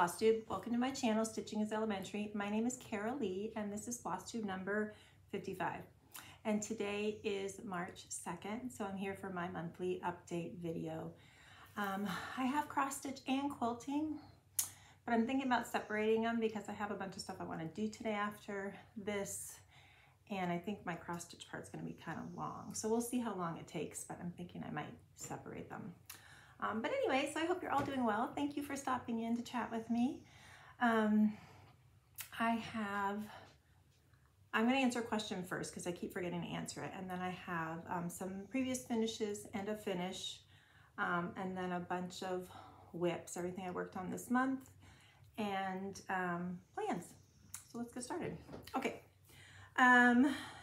Floss Tube. Welcome to my channel, Stitching is Elementary. My name is Carol Lee, and this is Floss Tube number 55. And today is March 2nd, so I'm here for my monthly update video. I have cross stitch and quilting, but I'm thinking about separating them because I have a bunch of stuff I want to do today after this, and I think my cross stitch part's going to be kind of long. So we'll see how long it takes, but I'm thinking I might separate them. But anyway, so I hope you're all doing well. Thank you for stopping in to chat with me. I'm going to answer a question first because I keep forgetting to answer it. And then I have some previous finishes and a finish, and then a bunch of whips, everything I worked on this month, and plans. So let's get started. Okay.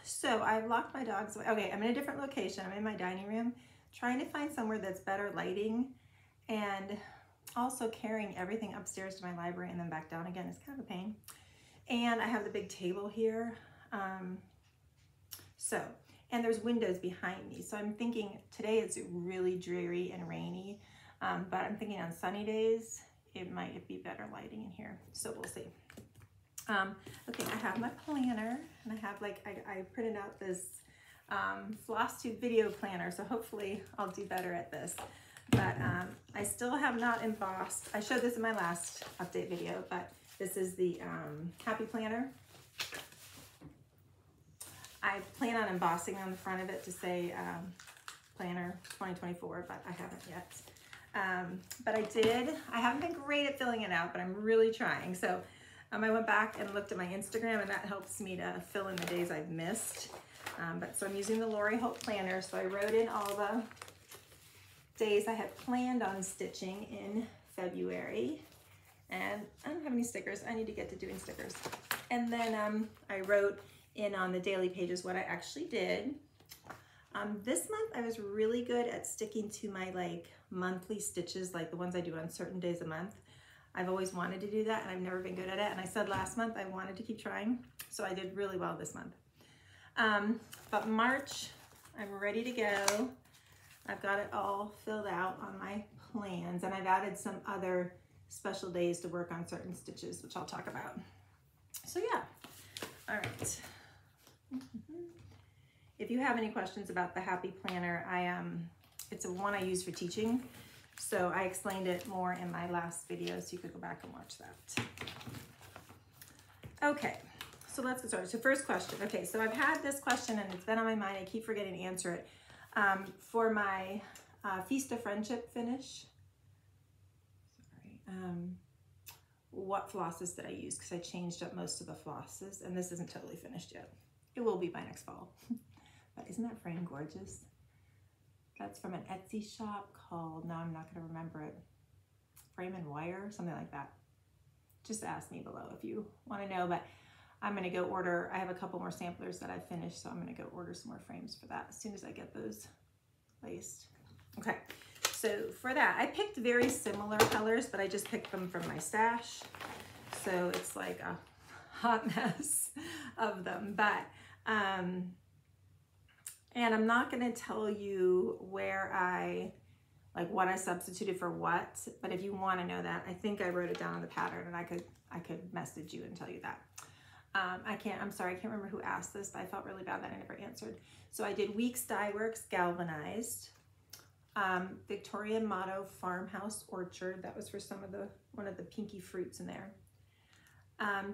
So I've locked my dogs away. Okay, I'm in a different location. I'm in my dining room, trying to find somewhere that's better lighting, and also carrying everything upstairs to my library and then back down again is kind of a pain. And I have the big table here. And there's windows behind me. So I'm thinking today it's really dreary and rainy, but I'm thinking on sunny days, it might be better lighting in here. So we'll see. Okay, I have my planner, and I have I printed out this Floss Tube video planner, so hopefully I'll do better at this. But I still have not embossed. I showed this in my last update video, but this is the Happy Planner. I plan on embossing on the front of it to say Planner 2024, but I haven't yet. But I haven't been great at filling it out, but I'm really trying. So I went back and looked at my Instagram, and that helps me to fill in the days I've missed. So I'm using the Lori Hope Planner. So I wrote in all the days I had planned on stitching in February. And I don't have any stickers. I need to get to doing stickers. And then I wrote in on the daily pages what I actually did. This month I was really good at sticking to my monthly stitches, like the ones I do on certain days a month. I've always wanted to do that, and I've never been good at it. And I said last month I wanted to keep trying. So I did really well this month. But March, I'm ready to go. I've got it all filled out on my plans, and I've added some other special days to work on certain stitches, which I'll talk about. So yeah, all right. If you have any questions about the Happy Planner, it's a one I use for teaching. So I explained it more in my last video, so you could go back and watch that. Okay. So let's get started. So first question. Okay, so I've had this question and it's been on my mind. I keep forgetting to answer it. For my Feast of Friendship finish, what flosses did I use? Because I changed up most of the flosses, and this isn't totally finished yet. It will be by next fall. But isn't that frame gorgeous? That's from an Etsy shop called, no, I'm not going to remember it, Frame and Wire, something like that. Just ask me below if you want to know, but I'm going to go order. I have a couple more samplers that I've finished, so I'm going to go order some more frames for that as soon as I get those laced. Okay, so for that, I picked very similar colors, but I just picked them from my stash. So it's like a hot mess of them. But, and I'm not going to tell you where what I substituted for what, but if you want to know that, I think I wrote it down on the pattern, and I could message you and tell you that. I'm sorry, I can't remember who asked this, but I felt really bad that I never answered. So I did Weeks Dye Works Galvanized, Victorian Motto Farmhouse Orchard. That was for one of the pinky fruits in there.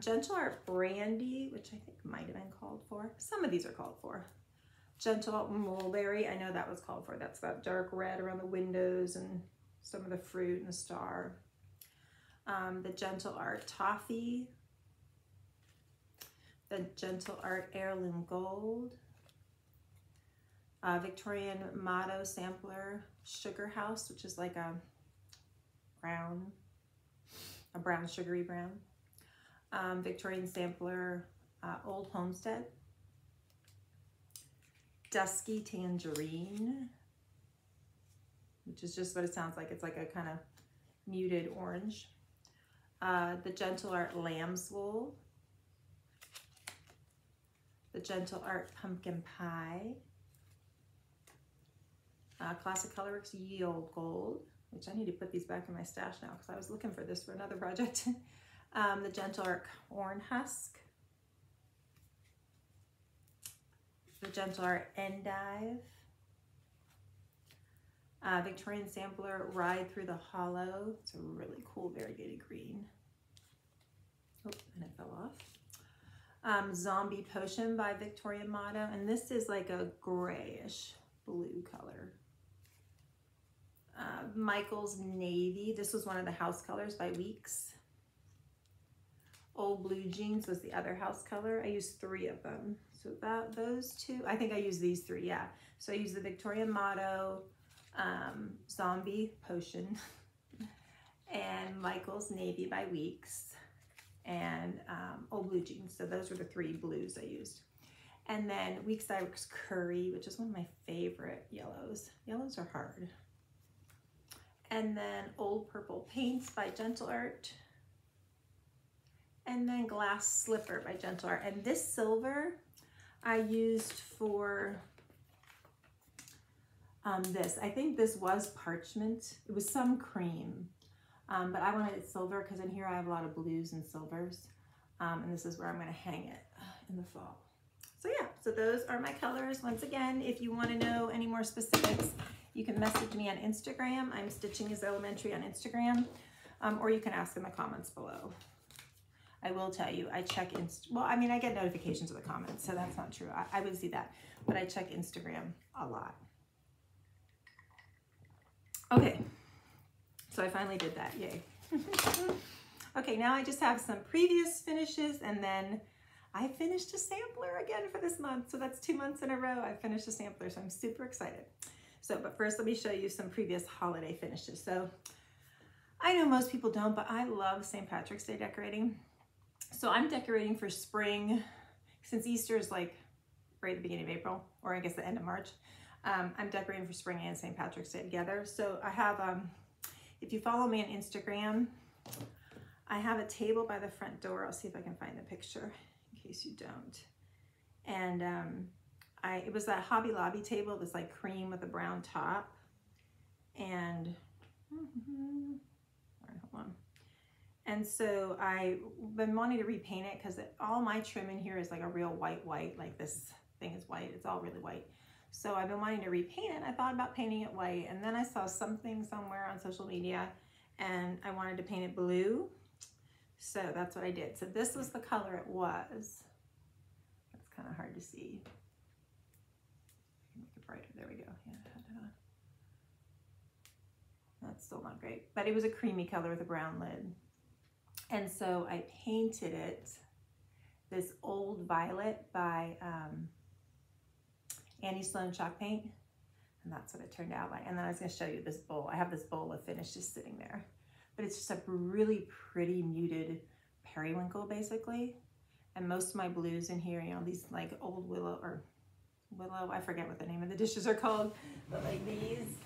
Gentle Art Brandy, which I think might have been called for. Some of these are called for. Gentle Art Mulberry, I know that was called for. That's that dark red around the windows and some of the fruit and the star. The Gentle Art Toffee. The Gentle Art Heirloom Gold, Victorian Motto Sampler Sugar House, which is like a brown sugary brown, Victorian Sampler Old Homestead, Dusky Tangerine, which is just what it sounds like. It's like a kind of muted orange, the Gentle Art Lamb's Wool, the Gentle Art Pumpkin Pie, Classic Colorworks Yield Gold, which I need to put these back in my stash now because I was looking for this for another project. The Gentle Art Corn Husk, the Gentle Art Endive, Victorian Sampler Ride Through the Hollow. It's a really cool variegated green. Oh, and it fell off. Zombie Potion by Victoria Motto, and this is like a grayish blue color. Michael's Navy. This was one of the house colors by Weeks. Old Blue Jeans was the other house color. I used 3 of them. So those 2, I think I used these 3, yeah. So I used the Victoria Motto, Zombie Potion, and Michael's Navy by Weeks, and Old Blue Jeans. So those were the 3 blues I used. And then Weeks Iris Curry, which is one of my favorite yellows. Yellows are hard. And then Old Purple Paints by Gentle Art. And then Glass Slipper by Gentle Art. And this silver I used for this. I think this was parchment. It was some cream, but I wanted it silver because in here I have a lot of blues and silvers. And this is where I'm going to hang it in the fall. So yeah, so those are my colors. Once again, if you want to know any more specifics, you can message me on Instagram. I'm Stitching is Elementary on Instagram, or you can ask in the comments below. I will tell you, I check well, I mean, I get notifications of the comments, so that's not true. I would see that, but I check Instagram a lot. Okay, so I finally did that, yay. Okay, now I just have some previous finishes, and then I finished a sampler again for this month. So that's 2 months in a row I finished a sampler, so I'm super excited. So, but first let me show you some previous holiday finishes. So I know most people don't, but I love St. Patrick's Day decorating. So I'm decorating for spring, since Easter is like right at the beginning of April, or I guess the end of March. I'm decorating for spring and St. Patrick's Day together. So I have, if you follow me on Instagram, I have a table by the front door. I'll see if I can find the picture in case you don't. And it was that Hobby Lobby table. It was like cream with a brown top. And, all right, hold on. And so I've been wanting to repaint it because all my trim in here is like a real white, like this thing is white. It's all really white. So I've been wanting to repaint it. I thought about painting it white, and then I saw something somewhere on social media and I wanted to paint it blue. So that's what I did. So this was the color it was. That's kind of hard to see. Make it brighter. There we go. Yeah, that's still not great, but it was a creamy color with a brown lid. And so I painted it this Old Violet by Annie Sloan chalk paint, and that's what it turned out like. And then I was going to show you this bowl. I have this bowl of finishes sitting there, but it's just a really pretty muted periwinkle basically. And most of my blues in here, you know, these like old willow, I forget what the name of the dishes are called, but like these,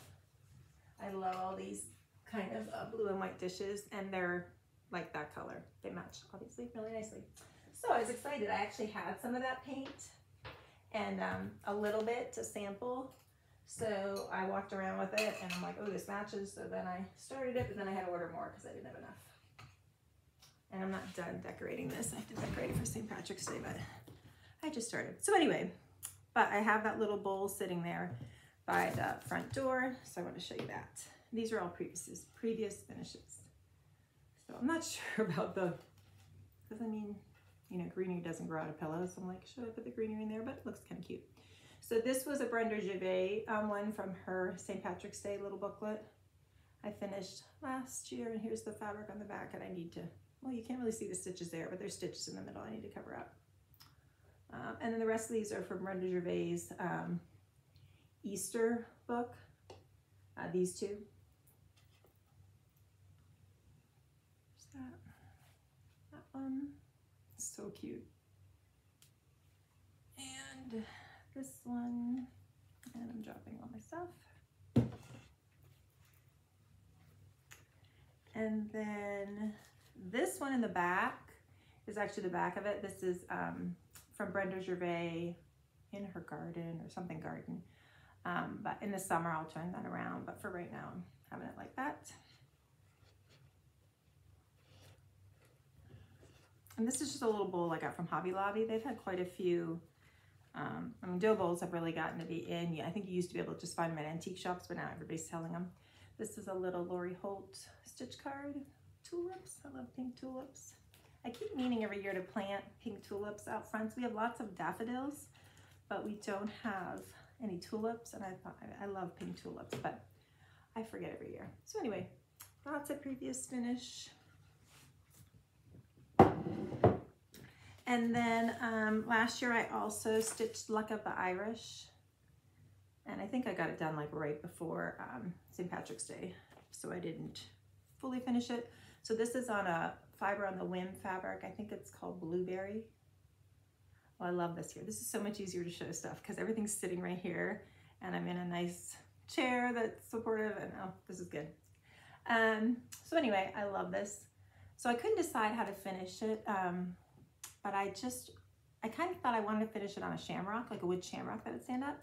I love all these kind of blue and white dishes, and they're like that color. They match obviously really nicely. So I was excited. I actually had some of that paint and a little bit to sample. So I walked around with it and I'm like, oh, this matches. So then I started it, but then I had to order more because I didn't have enough. And I'm not done decorating this. I have to decorate it for St. Patrick's Day, but I just started. So anyway, but I have that little bowl sitting there by the front door. So I want to show you that. These are all previous finishes. So I'm not sure about because I mean, you know, greenery doesn't grow out of pillows. So I'm like, should I put the greenery in there? But it looks kind of cute. So this was a Brenda Gervais one from her St. Patrick's Day little booklet I finished last year. And here's the fabric on the back, and I need to, well, you can't really see the stitches there, but there's stitches in the middle I need to cover up. And then the rest of these are from Brenda Gervais' Easter book, these two. That one, so cute. And this one, and I'm dropping all my stuff. And then this one in the back is actually the back of it. This is from Brenda Gervais in her garden or something garden. But in the summer, I'll turn that around. But for right now, I'm having it like that. And this is just a little bowl I got from Hobby Lobby. They've had quite a few. I mean, dough bowls have really gotten to be in. Yeah, I think you used to be able to just find them at antique shops, but now everybody's selling them. This is a little Lori Holt stitch card. Tulips. I love pink tulips. I keep meaning every year to plant pink tulips out front. So we have lots of daffodils, but we don't have any tulips. And I thought I love pink tulips, but I forget every year. So anyway, lots of previous finish. And then last year I also stitched Luck of the Irish, and I think I got it done like right before St. Patrick's Day, so I didn't fully finish it. So this is on a Fiber on the Whim fabric. I think it's called Blueberry. Well, I love this here. This is so much easier to show stuff because everything's sitting right here, and I'm in a nice chair that's supportive, and oh, this is good. So anyway, I love this. So I couldn't decide how to finish it. But I kind of thought I wanted to finish it on a shamrock, like a wood shamrock that would stand up.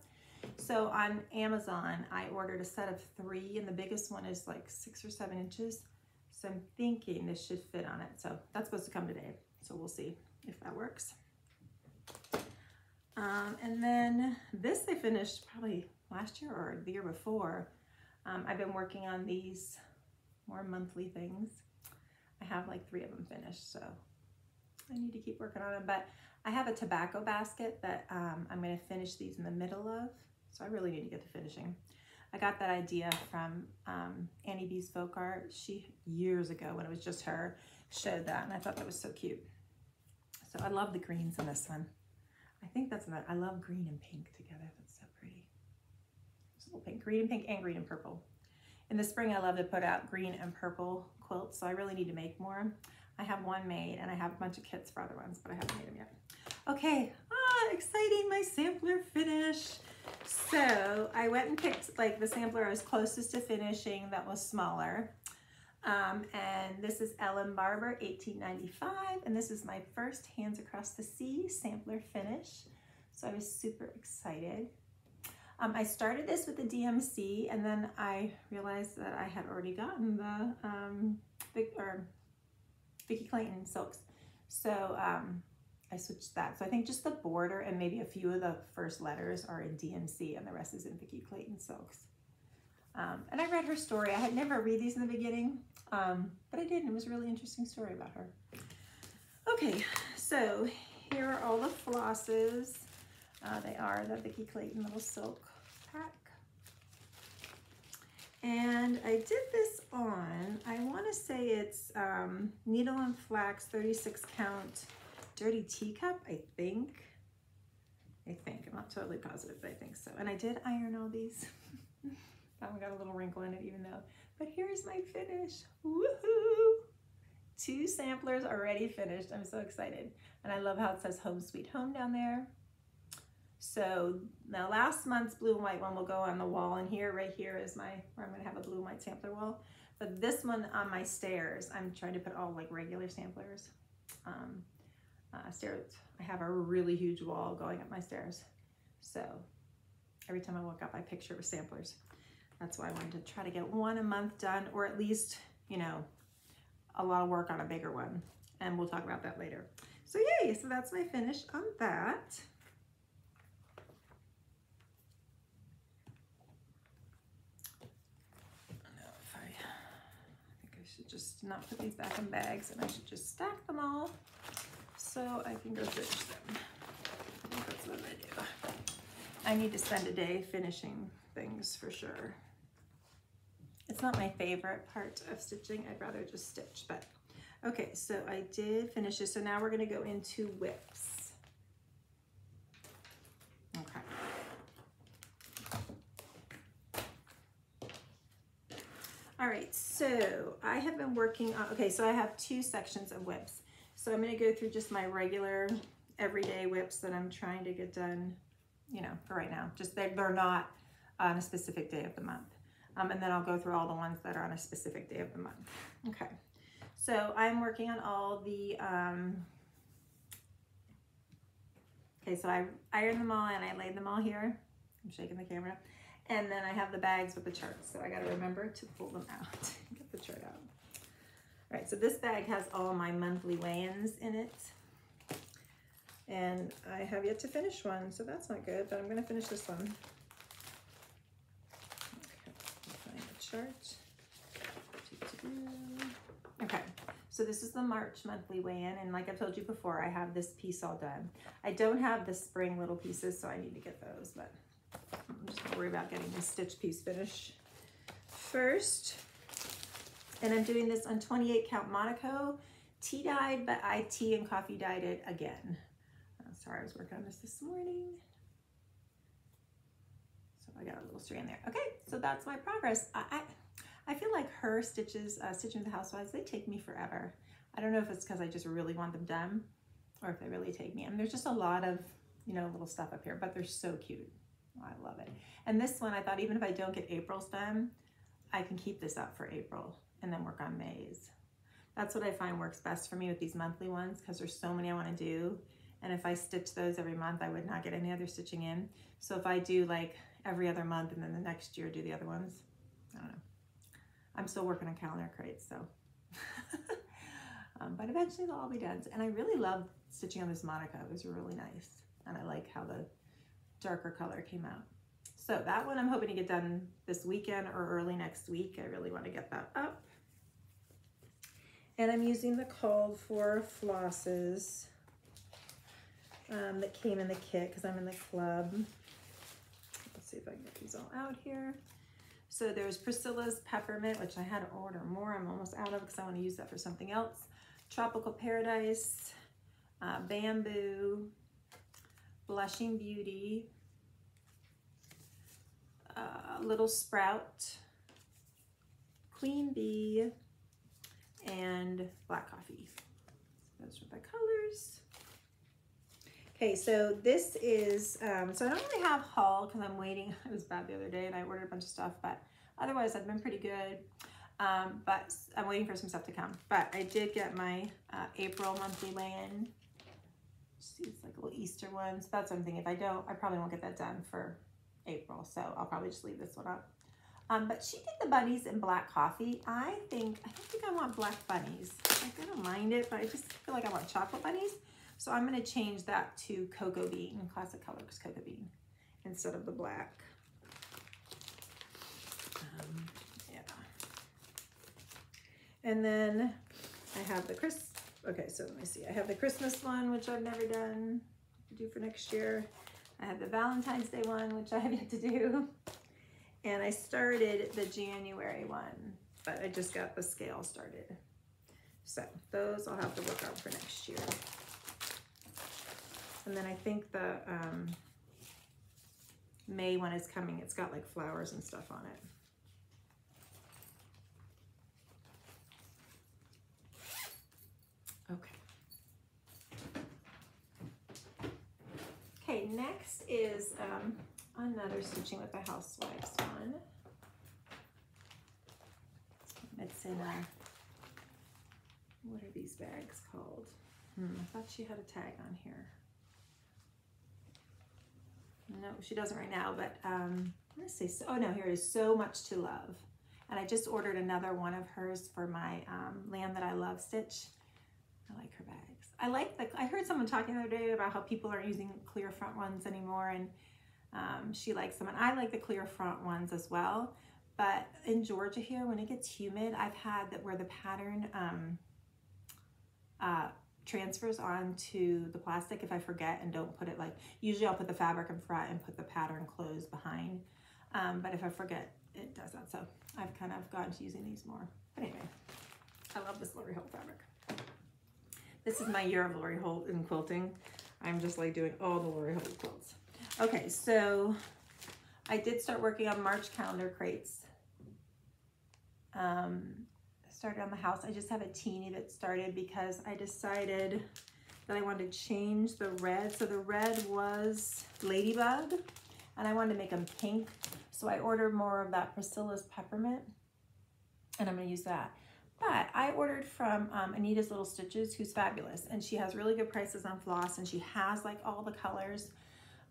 So on Amazon, I ordered a set of 3, and the biggest one is like 6 or 7 inches. So I'm thinking this should fit on it. So that's supposed to come today. So we'll see if that works. And then this I finished probably last year or the year before. I've been working on these more monthly things. I have like 3 of them finished, so I need to keep working on them. But I have a tobacco basket that I'm going to finish these in the middle of, so I really need to get to finishing. I got that idea from Annie B's Folk Art. She, years ago when it was just her, showed that, and I thought that was so cute. So I love the greens in this one. I think that's another, I love green and pink together. That's so pretty. It's a little pink, green and pink, and green and purple. In the spring, I love to put out green and purple quilts, so I really need to make more. I have one made, and I have a bunch of kits for other ones, but I haven't made them yet. Okay, exciting, my sampler finish. So I went and picked like the sampler I was closest to finishing that was smaller. And this is Ellen Barber, 1895, and this is my first Hands Across the Sea sampler finish. So I was super excited. I started this with the DMC, and then I realized that I had already gotten the Vicki Clayton silks. So I switched that. So I think just the border and maybe a few of the first letters are in DMC, and the rest is in Vicki Clayton silks. And I read her story. I had never read these in the beginning, but I did, and it was a really interesting story about her. Okay, so here are all the flosses. They are the Vicki Clayton little silk pack. And I did this on, I want to say it's Needle and Flax 36 count dirty teacup, I think. I'm not totally positive, but I think so. And I did iron all these. That one got a little wrinkle in it even though. But here's my finish. Woohoo! 2 samplers already finished. I'm so excited. And I love how it says Home Sweet Home down there. So now last month's blue and white one will go on the wall, and here, right here is where I'm gonna have a blue and white sampler wall. But this one on my stairs, I'm trying to put all like regular samplers. Stairs, I have a really huge wall going up my stairs. So every time I walk up, I picture with samplers. That's why I wanted to try to get 1 a month done, or at least, you know, a lot of work on a bigger one. And we'll talk about that later. So yay, so that's my finish on that. Just not put these back in bags, and I should just stack them all so I can go finish them. I think that's what I do. I need to spend a day finishing things for sure. It's not my favorite part of stitching. I'd rather just stitch, but okay, so I did finish this. So now we're gonna go into whips. Okay. All right, so I have been working on, okay, so I have 2 sections of whips. So I'm gonna go through just my regular everyday whips that I'm trying to get done, you know, for right now. Just they're not on a specific day of the month. And then I'll go through all the ones that are on a specific day of the month. Okay, so I'm working on all the, okay, so I ironed them all and I laid them all here. I'm shaking the camera. And then I have the bags with the charts, so I gotta remember to pull them out. Get the chart out. All right, so this bag has all my monthly weigh-ins in it. And I have yet to finish one, so that's not good, but I'm gonna finish this one. Okay, find the chart. Okay, so this is the March monthly weigh-in, and like I've told you before, I have this piece all done. I don't have the spring little pieces, so I need to get those, but I'm just gonna worry about getting this stitch piece finished first. And I'm doing this on 28 count Monaco, tea dyed, but I tea and coffee dyed it again. Sorry, I was working on this morning. So I got a little strand there. Okay, so that's my progress. I feel like her stitches, Stitching with the Housewives, they take me forever. I don't know if it's because I just really want them done or if they really take me. And there's just a lot of, you know, little stuff up here, but they're so cute. I love it. And this one, I thought even if I don't get April's done, I can keep this up for April and then work on May's. That's what I find works best for me with these monthly ones because there's so many I want to do. And if I stitch those every month, I would not get any other stitching in. So if I do like every other month and then the next year do the other ones, I don't know. I'm still working on calendar crates, so. But eventually they'll all be done. And I really love stitching on this Monaco. It was really nice. And I like how the darker color came out. So that one I'm hoping to get done this weekend or early next week. I really want to get that up. And I'm using the called for flosses that came in the kit because I'm in the club. Let's see if I can get these all out here. So there's Priscilla's Peppermint, which I had to order more. I'm almost out of because I want to use that for something else. Tropical Paradise, Bamboo, Blushing Beauty, Little Sprout, Queen Bee, and Black Coffee. Those are the colors. Okay, so this is, so I don't really have haul because I'm waiting. It was bad the other day and I ordered a bunch of stuff, but otherwise I've been pretty good. But I'm waiting for some stuff to come. But I did get my April monthly weigh-in. See, it's like a little Easter one. So that's something. If I don't, I probably won't get that done for April. So I'll probably just leave this one up. But she did the bunnies in Black Coffee. I don't think I want black bunnies. Like, I don't mind it, but I just feel like I want chocolate bunnies. So I'm going to change that to Cocoa Bean, classic colors Cocoa Bean, instead of the black. Yeah. And then I have the okay, so let me see. I have the Christmas one, which I've never done, to do for next year. I have the Valentine's Day one, which I have yet to do. And I started the January one, but I just got the scale started. So those I'll have to work on for next year. And then I think the May one is coming. It's got like flowers and stuff on it. Okay, next is another Stitching with the Housewives one. It's in a, what are these bags called? I thought she had a tag on here. No, she doesn't right now, but I'm gonna say, oh no, here it is, So Much to Love. And I just ordered another one of hers for my Land That I Love stitch. I like her bags. I heard someone talking the other day about how people aren't using clear front ones anymore, and she likes them. And I like the clear front ones as well. But in Georgia here, when it gets humid, I've had that where the pattern transfers onto the plastic if I forget and don't put it, like, usually I'll put the fabric in front and put the pattern closed behind. But if I forget, it does that. So I've kind of gotten to using these more. But anyway, I love this Lori Holt fabric. This is my year of Lori Holt in quilting. I'm just like doing all the Lori Holt quilts. Okay, so I did start working on March calendar crates. Started on the house. I just have a teeny that started because I decided that I wanted to change the red. So the red was Ladybug and I wanted to make them pink. So I ordered more of that Priscilla's Peppermint and I'm gonna use that. But I ordered from Anita's Little Stitches, who's fabulous. And she has really good prices on Floss and she has like all the colors.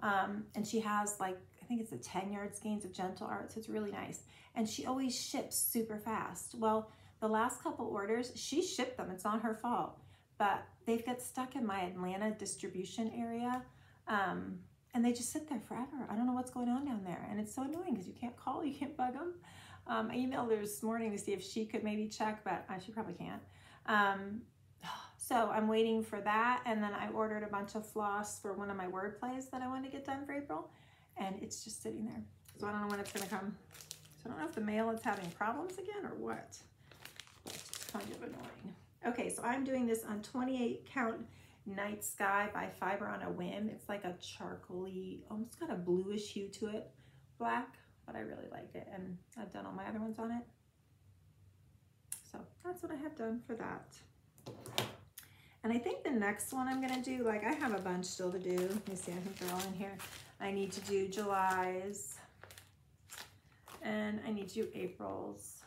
And she has like, I think it's the 10 yard skeins of Gentle Art, so it's really nice. And she always ships super fast. Well, the last couple orders, she shipped them. It's not her fault. But they get stuck in my Atlanta distribution area. And they just sit there forever. I don't know what's going on down there. And it's so annoying because you can't call, you can't bug them. I emailed her this morning to see if she could maybe check, but she probably can't. So I'm waiting for that. And then I ordered a bunch of floss for one of my word plays that I wanted to get done for April. And it's just sitting there. So I don't know when it's gonna come. So I don't know if the mail is having problems again or what. It's kind of annoying. Okay, so I'm doing this on 28 count Night Sky by Fiber on a Whim. It's like a charcoaly, almost got a bluish hue to it. Black, but I really like it. And I've done all my other ones on it. So that's what I have done for that. And I think the next one I'm gonna do, like I have a bunch still to do. Let me see, I think they're all in here. I need to do July's, and I need to do April's,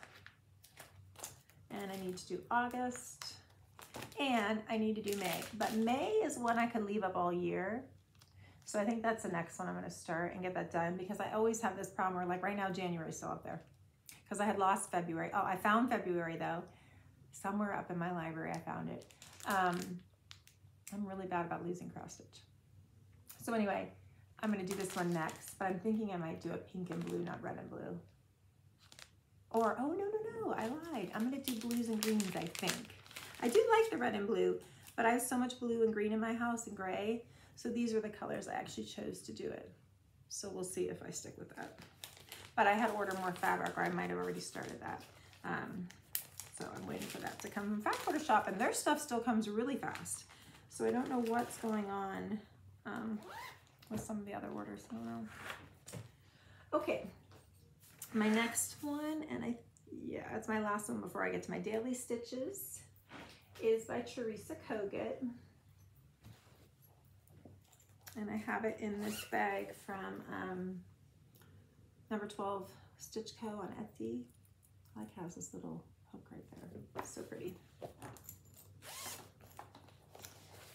and I need to do August, and I need to do May. But May is one I could leave up all year. So I think that's the next one I'm gonna start and get that done, because I always have this problem where like right now January is still up there because I had lost February. Oh, I found February though. Somewhere up in my library I found it. I'm really bad about losing cross stitch. So anyway, I'm gonna do this one next, but I'm thinking I might do a pink and blue, not red and blue. Or, oh no, I lied. I'm gonna do blues and greens, I think. I do like the red and blue, but I have so much blue and green in my house and gray. So these are the colors I actually chose to do it. So we'll see if I stick with that. But I had to order more fabric, or I might have already started that. So I'm waiting for that to come from Fabric Order Shop, and their stuff still comes really fast. So I don't know what's going on with some of the other orders. I don't know. Okay, my next one, and yeah, it's my last one before I get to my daily stitches, is by Teresa Kogut. And I have it in this bag from number 12 Stitch Co. on Etsy. I like how it has this little hook right there. It's so pretty.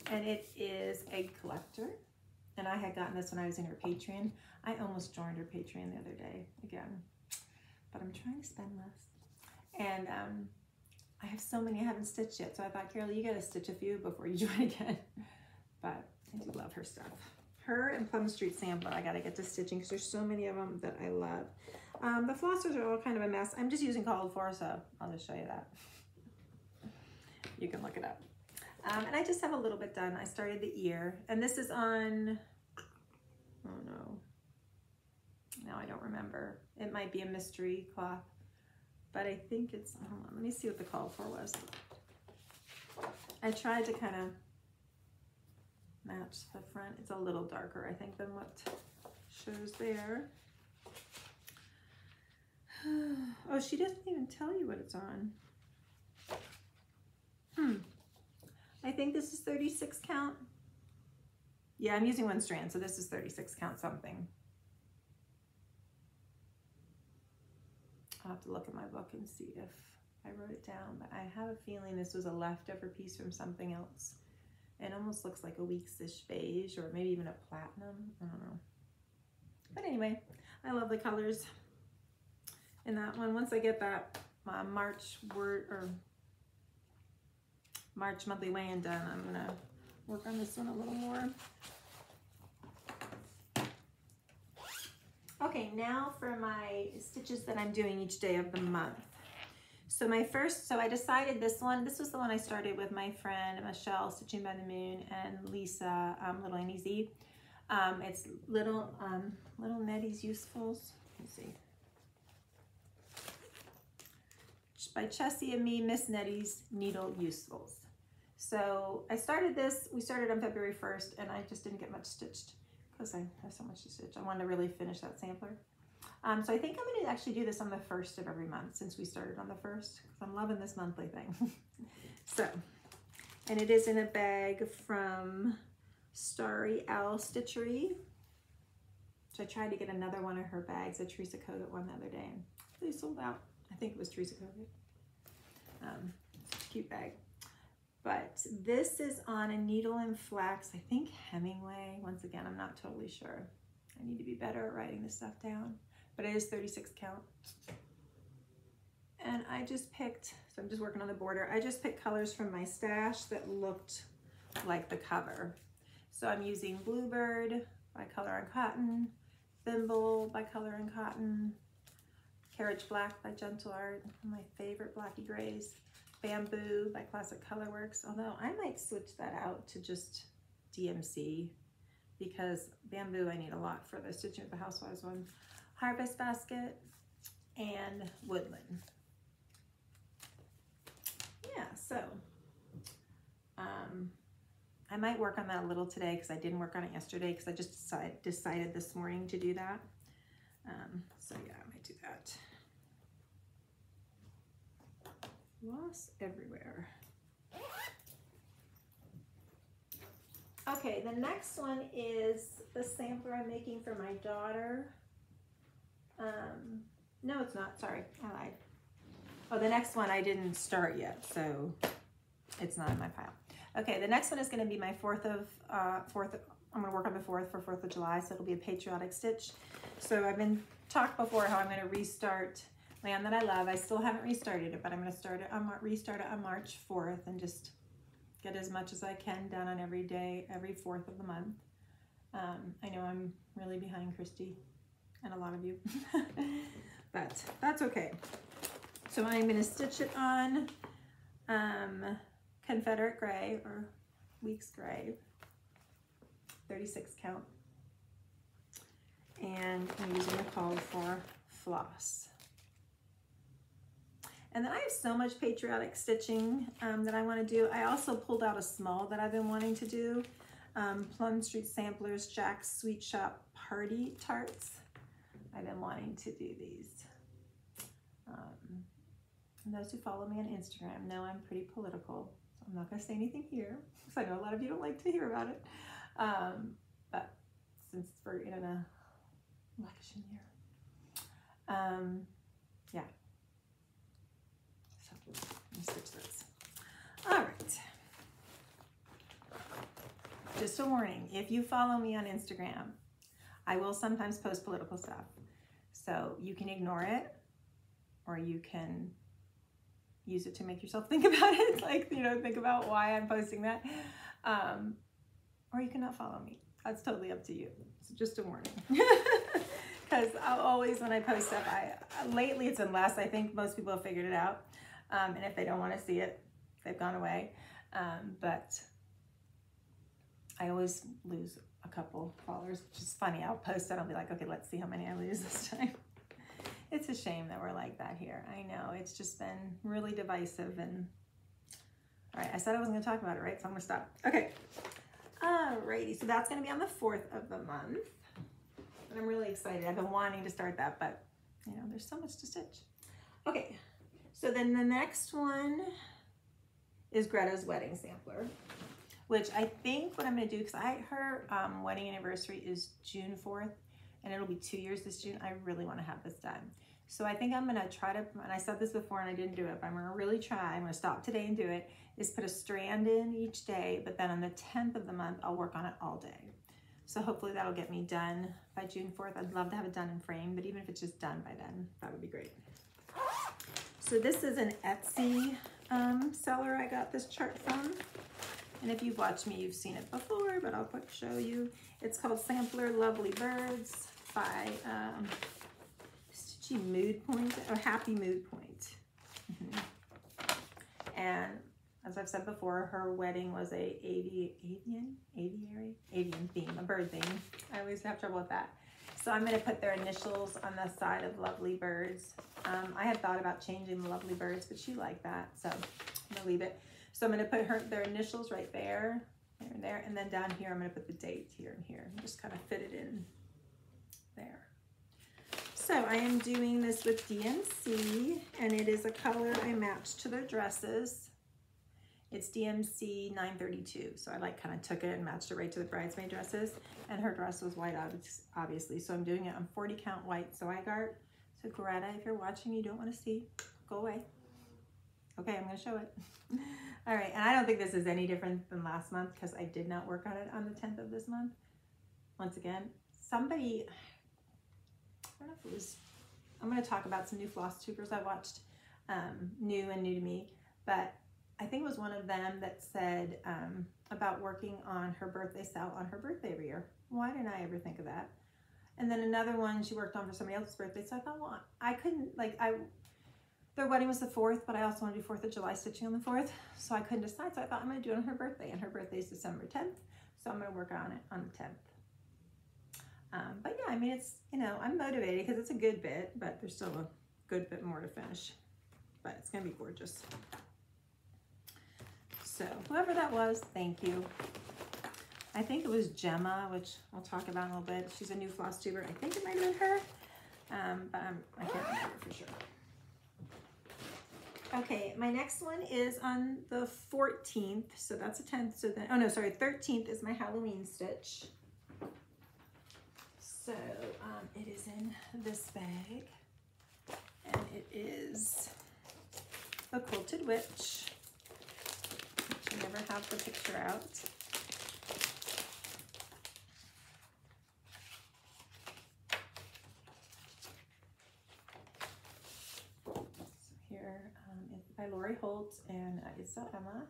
And it is Egg Collector. And I had gotten this when I was in her Patreon. I almost joined her Patreon the other day again. But I'm trying to spend less. And I have so many I haven't stitched yet. So I thought, Carol, you got to stitch a few before you join again. But I do love her stuff. Her and Plum Street Sampler, I got to get to stitching because there's so many of them that I love. The flossers are all kind of a mess. I'm just using called for, so I'll just show you that. You can look it up. And I just have a little bit done. I started the ear, and this is on, oh no, now I don't remember. It might be a mystery cloth, but I think it's, hold on, let me see what the call for was. I tried to kind of match the front. It's a little darker, I think, than what shows there. Oh, she doesn't even tell you what it's on. I think this is 36 count. Yeah, I'm using one strand, so this is 36 count something. I'll have to look at my book and see if I wrote it down, but I have a feeling this was a leftover piece from something else. It almost looks like a Weeksish beige, or maybe even a platinum. I don't know. But anyway, I love the colors in that one. Once I get that March monthly weigh-in done, I'm gonna work on this one a little more. Okay, now for my stitches that I'm doing each day of the month. So I decided this was the one I started with my friend Michelle, Stitching by the Moon, and Lisa, Little Annie Z. It's Little Nettie's Usefuls. Let's see. By Chessie and me, Miss Nettie's Needle Usefuls. So I started this, we started on February 1st, and I just didn't get much stitched because I have so much to stitch. I wanted to really finish that sampler. So I think I'm going to actually do this on the 1st of every month since we started on the 1st, because I'm loving this monthly thing. So, and it is in a bag from Starry Owl Stitchery. So I tried to get another one of her bags, a Teresa Kogut one the other day, and they sold out. I think it was Teresa Kogut. Cute bag. But this is on a needle and flax, I think Hemingway. Once again, I'm not totally sure. I need to be better at writing this stuff down, but it is 36 count. And I just picked, so I'm just working on the border. I just picked colors from my stash that looked like the cover. So I'm using Bluebird by Color on Cotton, Thimble by Color on Cotton, Carriage Black by Gentle Art, my favorite Blackie Grays, Bamboo by Classic Colorworks, although I might switch that out to just DMC because Bamboo I need a lot for the Stitching with the Housewives one, Harvest Basket, and Woodland. Yeah, so I might work on that a little today because I didn't work on it yesterday because I just decided this morning to do that. So yeah, I might do that. Floss everywhere. Okay, the next one is the sampler I'm making for my daughter. No, it's not, sorry, I lied. Oh, the next one I didn't start yet, so it's not in my pile. Okay, the next one is gonna be my I'm gonna work on the 4th for 4th of July, so it'll be a patriotic stitch. So I've been talked before how I'm gonna restart Land That I Love. I still haven't restarted it, but I'm gonna restart it on March 4th and just get as much as I can done on every day, every 4th of the month. I know I'm really behind Christy and a lot of you, but that's okay. So I'm gonna stitch it on Confederate Gray or Weeks Gray, 36 count. And I'm using the call for Floss. And then I have so much patriotic stitching that I want to do. I also pulled out a small that I've been wanting to do. Plum Street Samplers Jack's Sweet Shop Party Tarts. I've been wanting to do these. And those who follow me on Instagram know I'm pretty political. So I'm not going to say anything here because I know a lot of you don't like to hear about it. But since we're in an election year. Yeah. So let me switch those. All right. Just a warning, if you follow me on Instagram, I will sometimes post political stuff. So you can ignore it or you can use it to make yourself think about it. Like, you know, think about why I'm posting that. Or you cannot follow me. That's totally up to you. So just a warning. Because I'll always, when I post stuff, lately it's been less. I think most people have figured it out. And if they don't want to see it, they've gone away. But I always lose a couple followers, which is funny. I'll post it. I'll be like, okay, let's see how many I lose this time. It's a shame that we're like that here. I know. It's just been really divisive. And all right, I said I wasn't going to talk about it, right? So I'm going to stop. Okay. Alrighty. So that's going to be on the 4th of the month. And I'm really excited. I've been wanting to start that, but you know, there's so much to stitch. Okay. So then the next one is Greta's wedding sampler, which I think what I'm going to do, because her wedding anniversary is June 4th, and it'll be 2 years this June. I really want to have this done. So I think I'm going to try to, and I said this before and I didn't do it, but I'm going to really try. I'm going to stop today and do it, is put a strand in each day, but then on the 10th of the month, I'll work on it all day. So hopefully that'll get me done by June 4th. I'd love to have it done in frame, but even if it's just done by then, that would be great. So this is an Etsy seller I got this chart from. And if you've watched me, you've seen it before, but I'll quick show you. It's called Sampler Lovely Birds by Stitchy Mood Point, or Happy Mood Point. And as I've said before, her wedding was a avian theme, a bird theme. I always have trouble with that. So I'm going to put their initials on the side of Lovely Birds. I had thought about changing the Lovely Birds, but she liked that, so I'm going to leave it. So I'm going to put their initials right there, and there, and then down here I'm going to put the date here and here. And just kind of fit it in there. So I am doing this with DMC, and it is a color I matched to their dresses. It's DMC 932, so I like kind of took it and matched it right to the bridesmaid dresses, and her dress was white, obviously, so I'm doing it on 40 count white Zoigart. So Greta, if you're watching, you don't want to see, go away. Okay, I'm going to show it. All right, and I don't think this is any different than last month because I did not work on it on the 10th of this month. Once again, somebody, I don't know if it was, I'm going to talk about some new floss tubers I watched, new and new to me, but I think it was one of them that said about working on her birthday sale on her birthday every year. Why didn't I ever think of that? And then another one she worked on for somebody else's birthday. So I thought, well, I couldn't, like, their wedding was the 4th, but I also want to do 4th of July stitching on the 4th. So I couldn't decide. So I thought I'm going to do it on her birthday. And her birthday is December 10th. So I'm going to work on it on the 10th. But yeah, I mean, it's, you know, I'm motivated because it's a good bit, but there's still a good bit more to finish. But it's going to be gorgeous. So whoever that was, thank you. I think it was Gemma, which I'll talk about in a little bit. She's a new floss tuber. I think it might have been her, but I can't remember for sure. Okay, my next one is on the 14th, so that's a 10th. So then, oh no, sorry, 13th is my Halloween stitch. So it is in this bag, and it is the Quilted Witch. I never have the picture out. By Lori Holt, and it's Emma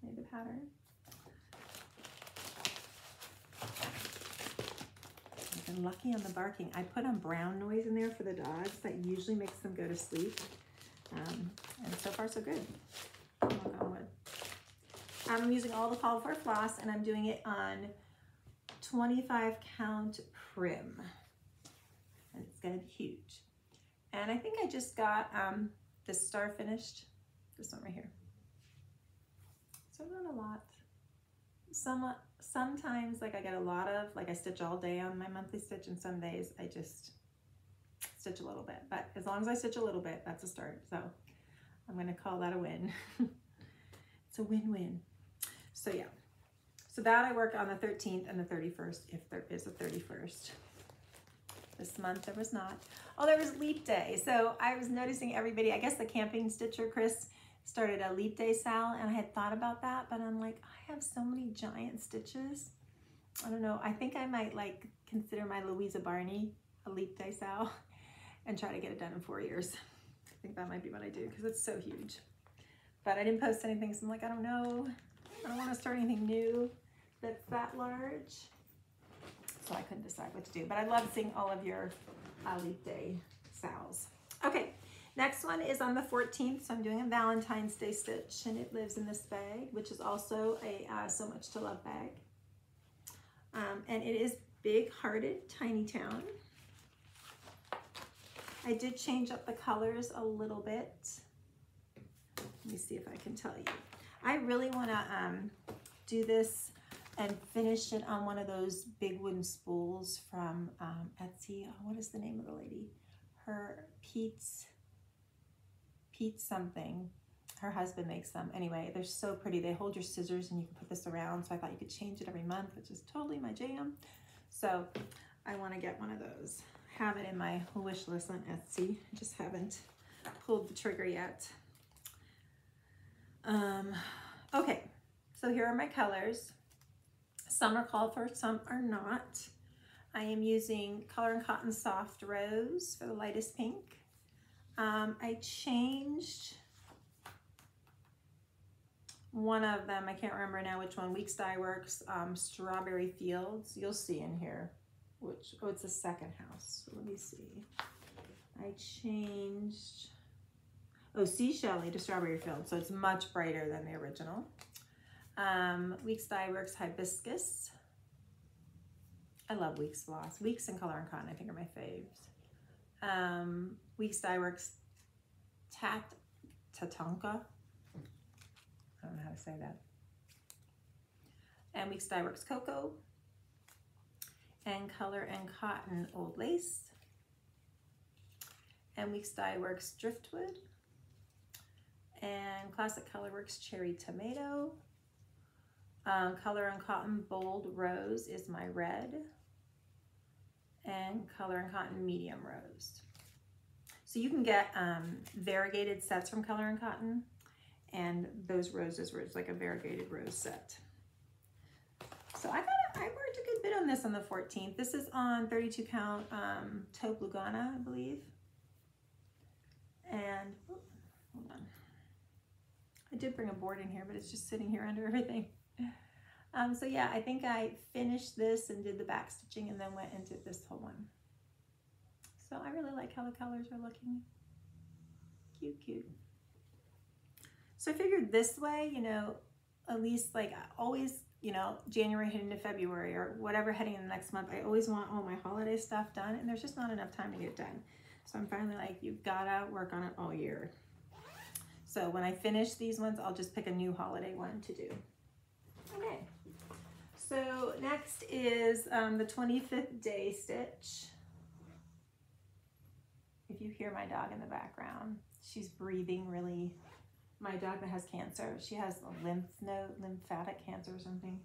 made the pattern. I've been lucky on the barking. I put on brown noise in there for the dogs. That usually makes them go to sleep. And so far so good. Knock on wood. I'm using all the called for floss, and I'm doing it on 25 count prim. And it's gonna be huge. And I think I just got this star finished, this one right here. So not a lot. Sometimes like I get a lot of, like I stitch all day on my monthly stitch, and some days I just stitch a little bit. But as long as I stitch a little bit, that's a start. So I'm gonna call that a win. It's a win-win. So yeah, so that I work on the 13th and the 31st, if there is a 31st. This month there was not. Oh, there was Leap Day. So I was noticing everybody, I guess the camping stitcher, Chris, started a Leap Day sale, and I had thought about that, but I'm like, I have so many giant stitches. I don't know. I think I might like consider my Louisa Barney a Leap Day sale and try to get it done in 4 years. I think that might be what I do because it's so huge. But I didn't post anything, so I'm like, I don't know. I don't want to start anything new that's that large. So I couldn't decide what to do, but I love seeing all of your Leap Day sales. Okay, next one is on the 14th, so I'm doing a Valentine's Day stitch, and it lives in this bag, which is also a So Much to Love bag. And it is Big Hearted Tiny Town. I did change up the colors a little bit. Let me see if I can tell you. I really want to do this and finish it on one of those big wooden spools from Etsy. Oh, what is the name of the lady? Her Pete's something. Her husband makes them. Anyway, they're so pretty. They hold your scissors and you can put this around. So I thought you could change it every month, which is totally my jam. So I want to get one of those. Have it in my wish list on Etsy. I just haven't pulled the trigger yet. Okay, so here are my colors. Some are called for, some are not. I am using Color and Cotton Soft Rose for the lightest pink. I changed one of them, I can't remember now which one, Weeks Dye Works, Strawberry Fields. You'll see in here, which, oh, it's the second house. So let me see. I changed, oh, Seashell to Strawberry Fields, so it's much brighter than the original. Weeks Dye Works Hibiscus. I love Weeks floss. Weeks and Color and Cotton I think are my faves. Weeks Dye Works Tatanka. I don't know how to say that. And Weeks Dye Works Cocoa. And Color and Cotton Old Lace. And Weeks Dye Works Driftwood. And Classic Color Works Cherry Tomato. Color and Cotton Bold Rose is my red. And Color and Cotton Medium Rose. So you can get variegated sets from Color and Cotton, and those roses were like a variegated rose set. So I worked a good bit doing this on the 14th. This is on 32 count taupe Lugana, I believe. And, oh, hold on. I did bring a board in here, but it's just sitting here under everything. So yeah, I think I finished this and did the back stitching and then went and did this whole one. So I really like how the colors are looking. Cute, cute. So I figured this way, you know, at least like always, you know, January heading to February or whatever heading in the next month, I always want all my holiday stuff done and there's just not enough time to get it done. So I'm finally like, you've gotta work on it all year. So when I finish these ones, I'll just pick a new holiday one to do. Okay. So next is the 25th day stitch. If you hear my dog in the background, she's breathing really. My dog that has cancer, she has a lymphatic cancer or something.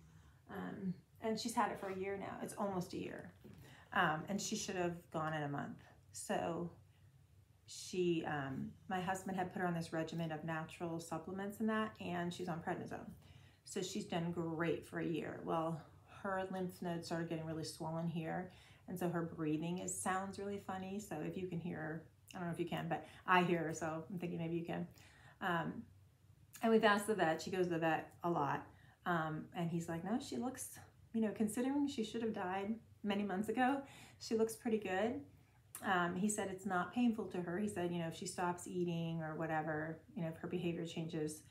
And she's had it for a year now. It's almost a year. And she should have gone in a month. So she, my husband had put her on this regimen of natural supplements and that, and she's on prednisone. So she's done great for a year. Well, her lymph nodes started getting really swollen here. And so her breathing sounds really funny. So if you can hear her, I don't know if you can, but I hear her. So I'm thinking maybe you can. And we've asked the vet, she goes to the vet a lot. And he's like, no, she looks, you know, considering she should have died many months ago, she looks pretty good. He said it's not painful to her. He said, you know, if she stops eating or whatever, you know, if her behavior changes,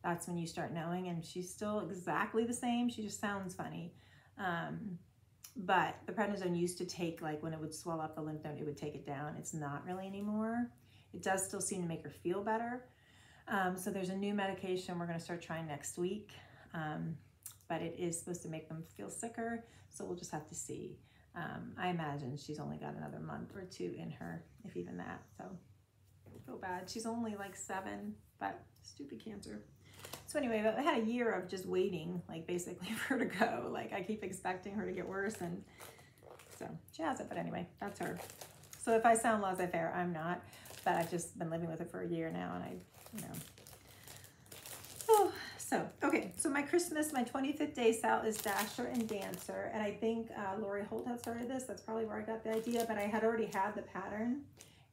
that's when you start knowing. And she's still exactly the same. She just sounds funny. But the prednisone used to take, like when it would swell up the lymph node, it would take it down. It's not really anymore. It does still seem to make her feel better. So there's a new medication we're going to start trying next week. But it is supposed to make them feel sicker. So we'll just have to see. I imagine she's only got another month or two in her, if even that. So I feel bad. She's only like 7, but stupid cancer. So anyway, but I had a year of just waiting, like basically for her to go. Like I keep expecting her to get worse, and so she hasn't. But anyway, that's her. So if I sound laissez-faire, I'm not. But I've just been living with it for a year now, and you know. Oh, so okay. So my Christmas, my 25th day sal is Dasher and Dancer, and I think Lori Holt had started this. That's probably where I got the idea. But I had already had the pattern.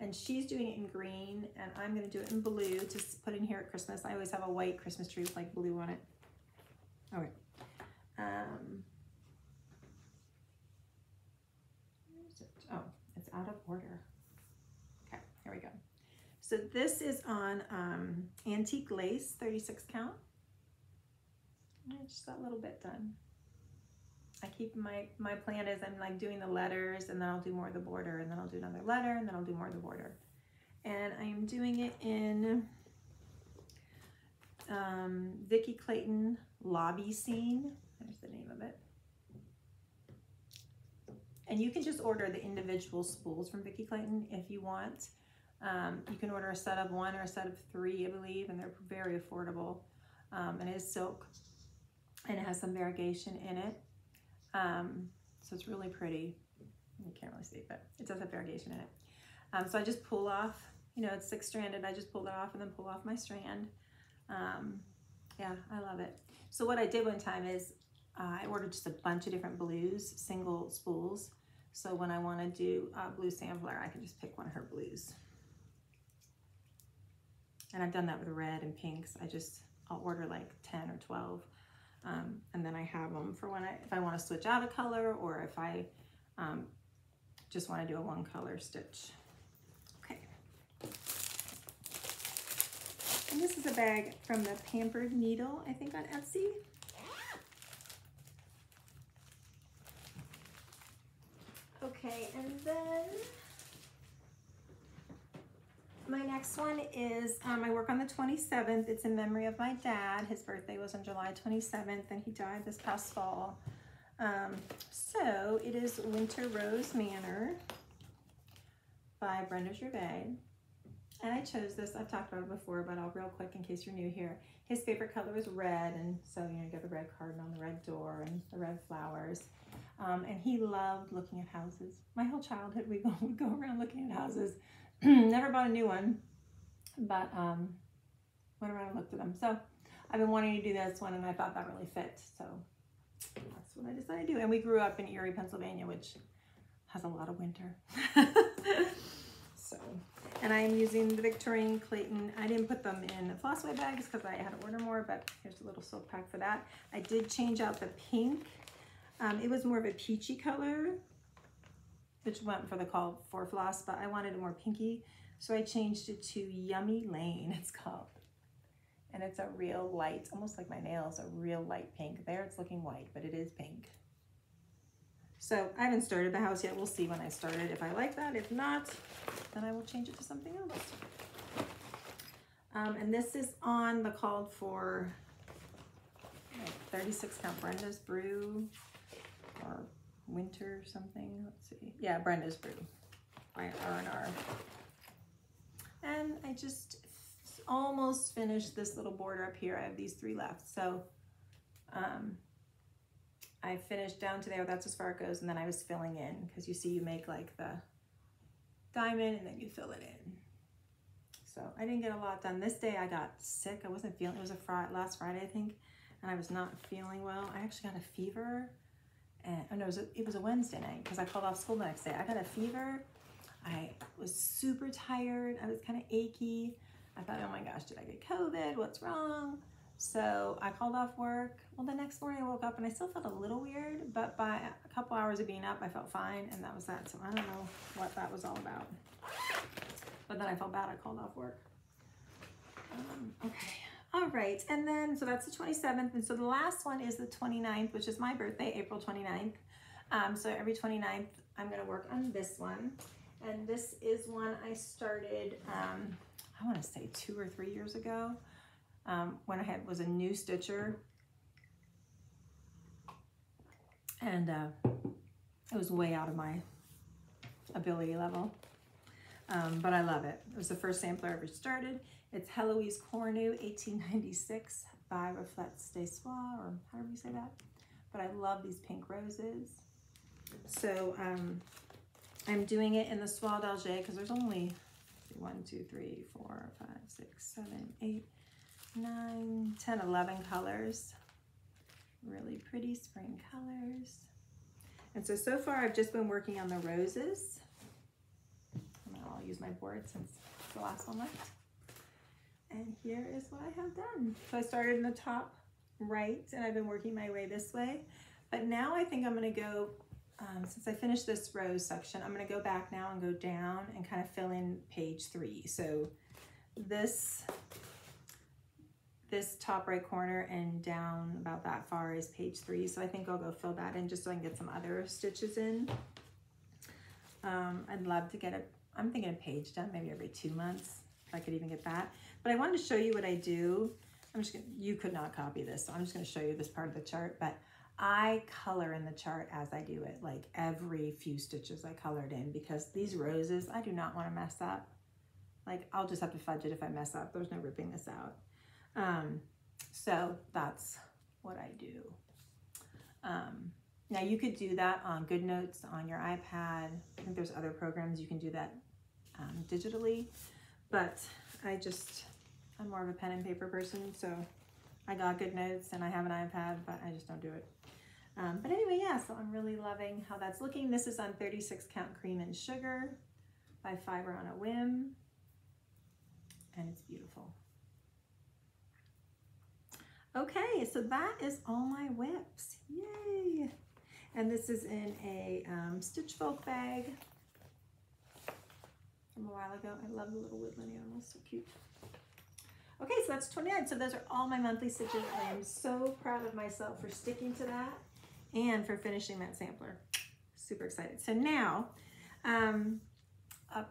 And she's doing it in green, and I'm going to do it in blue to put in here at Christmas. I always have a white Christmas tree with like blue on it. Okay. Where is it? Oh, it's out of order. Okay, here we go. So this is on antique lace, 36 count. Just that little bit done. I keep my plan is I'm like doing the letters, and then I'll do more of the border, and then I'll do another letter, and then I'll do more of the border. And I am doing it in Vicki Clayton Lobby Scene. There's the name of it. And you can just order the individual spools from Vicki Clayton if you want. You can order a set of 1 or a set of 3, I believe, and they're very affordable. And it is silk, and it has some variegation in it. So it's really pretty. You can't really see, but it does have variegation in it. So I just pull off, you know, it's 6-stranded. I just pull that off and then pull off my strand. Yeah, I love it. So what I did one time is I ordered just a bunch of different blues, single spools. So when I want to do a blue sampler, I can just pick one of her blues. And I've done that with red and pinks. I'll order like 10 or 12. And then I have them for when if I want to switch out a color, or if I just want to do a 1 color stitch. Okay. And this is a bag from the Pampered Needle, I think on Etsy. Okay, and then my next one is I work on the 27th. It's in memory of my dad. His birthday was on July 27th, and he died this past fall. So it is Winter Rose Manor by Brenda Gervais. And I chose this. I've talked about it before, but I'll real quick in case you're new here. His favorite color is red, and so you know you got the red cardinal, the red door, and the red flowers. And he loved looking at houses. My whole childhood, we would go around looking at houses. Never bought a new one, but went around and looked at them. So I've been wanting to do this one, and I thought that really fit. So that's what I decided to do. And we grew up in Erie, Pennsylvania, which has a lot of winter. So, and I am using the Victorian Clayton. I didn't put them in floss away bags because I had to order more, but here's a little silk pack for that. I did change out the pink. It was more of a peachy color, which went for the call for floss, but I wanted it more pinky. So I changed it to Yummy Lane, it's called. And it's a real light, almost like my nails, a real light pink. There it's looking white, but it is pink. So I haven't started the house yet. We'll see when I start it if I like that. If not, then I will change it to something else. And this is on the called for 36 count Brenda's Brew or Winter something. Let's see. Yeah, Brenda's Brew by R&R. And I just almost finished this little border up here. I have these 3 left. So I finished down to there. That's as far as it goes. And then I was filling in because you see you make like the diamond and then you fill it in. So I didn't get a lot done. This day I got sick. I wasn't feeling, it was a last Friday, I think. And I was not feeling well. I actually got a fever. And oh no, it was a Wednesday night because I called off school the next day. I got a fever. I was super tired. I was kind of achy. I thought, oh my gosh, did I get COVID? What's wrong? So I called off work. Well, the next morning I woke up and I still felt a little weird, but by a couple hours of being up, I felt fine, and that was that. So I don't know what that was all about. But then I felt bad. I called off work. Okay. All right. And then, so that's the 27th. And so the last one is the 29th, which is my birthday, April 29th. So every 29th, I'm going to work on this one. And this is one I started, I want to say 2 or 3 years ago, when I was a new stitcher. And it was way out of my ability level. But I love it. It was the first sampler I ever started. It's Heloise Cornu, 1896 by Reflets des Soirs, or however you say that. But I love these pink roses. So I'm doing it in the Soie d'Alger because there's only 1, 2, 3, 4, 5, 6, 7, 8, 9, 10, 11 colors. Really pretty spring colors. And so far I've just been working on the roses. I'll use my board since it's the last one left. And here is what I have done. So I started in the top right and I've been working my way this way. But now I think I'm gonna go, since I finished this rose section, I'm gonna go back now and go down and kind of fill in page 3. So this top right corner and down about that far is page 3. So I think I'll go fill that in just so I can get some other stitches in. I'd love to get I'm thinking a page done maybe every 2 months, if I could even get that. But I wanted to show you what I do. You could not copy this, so I'm just gonna show you this part of the chart, but I color in the chart as I do it. Like every few stitches I colored in because these roses, I do not wanna mess up. Like I'll just have to fudge it if I mess up. There's no ripping this out. So that's what I do. Now you could do that on GoodNotes on your iPad. I think there's other programs you can do that digitally, but I'm more of a pen and paper person, so I got GoodNotes and I have an iPad, but I just don't do it. But anyway, yeah, so I'm really loving how that's looking. This is on 36 count Cream and Sugar by Fiber on a Whim, and it's beautiful. Okay, so that is all my whips. Yay! And this is in a Stitch Folk bag from a while ago. I love the little woodland animals, so cute. Okay, so that's 29. So those are all my monthly stitches. I am so proud of myself for sticking to that and for finishing that sampler. Super excited. So now,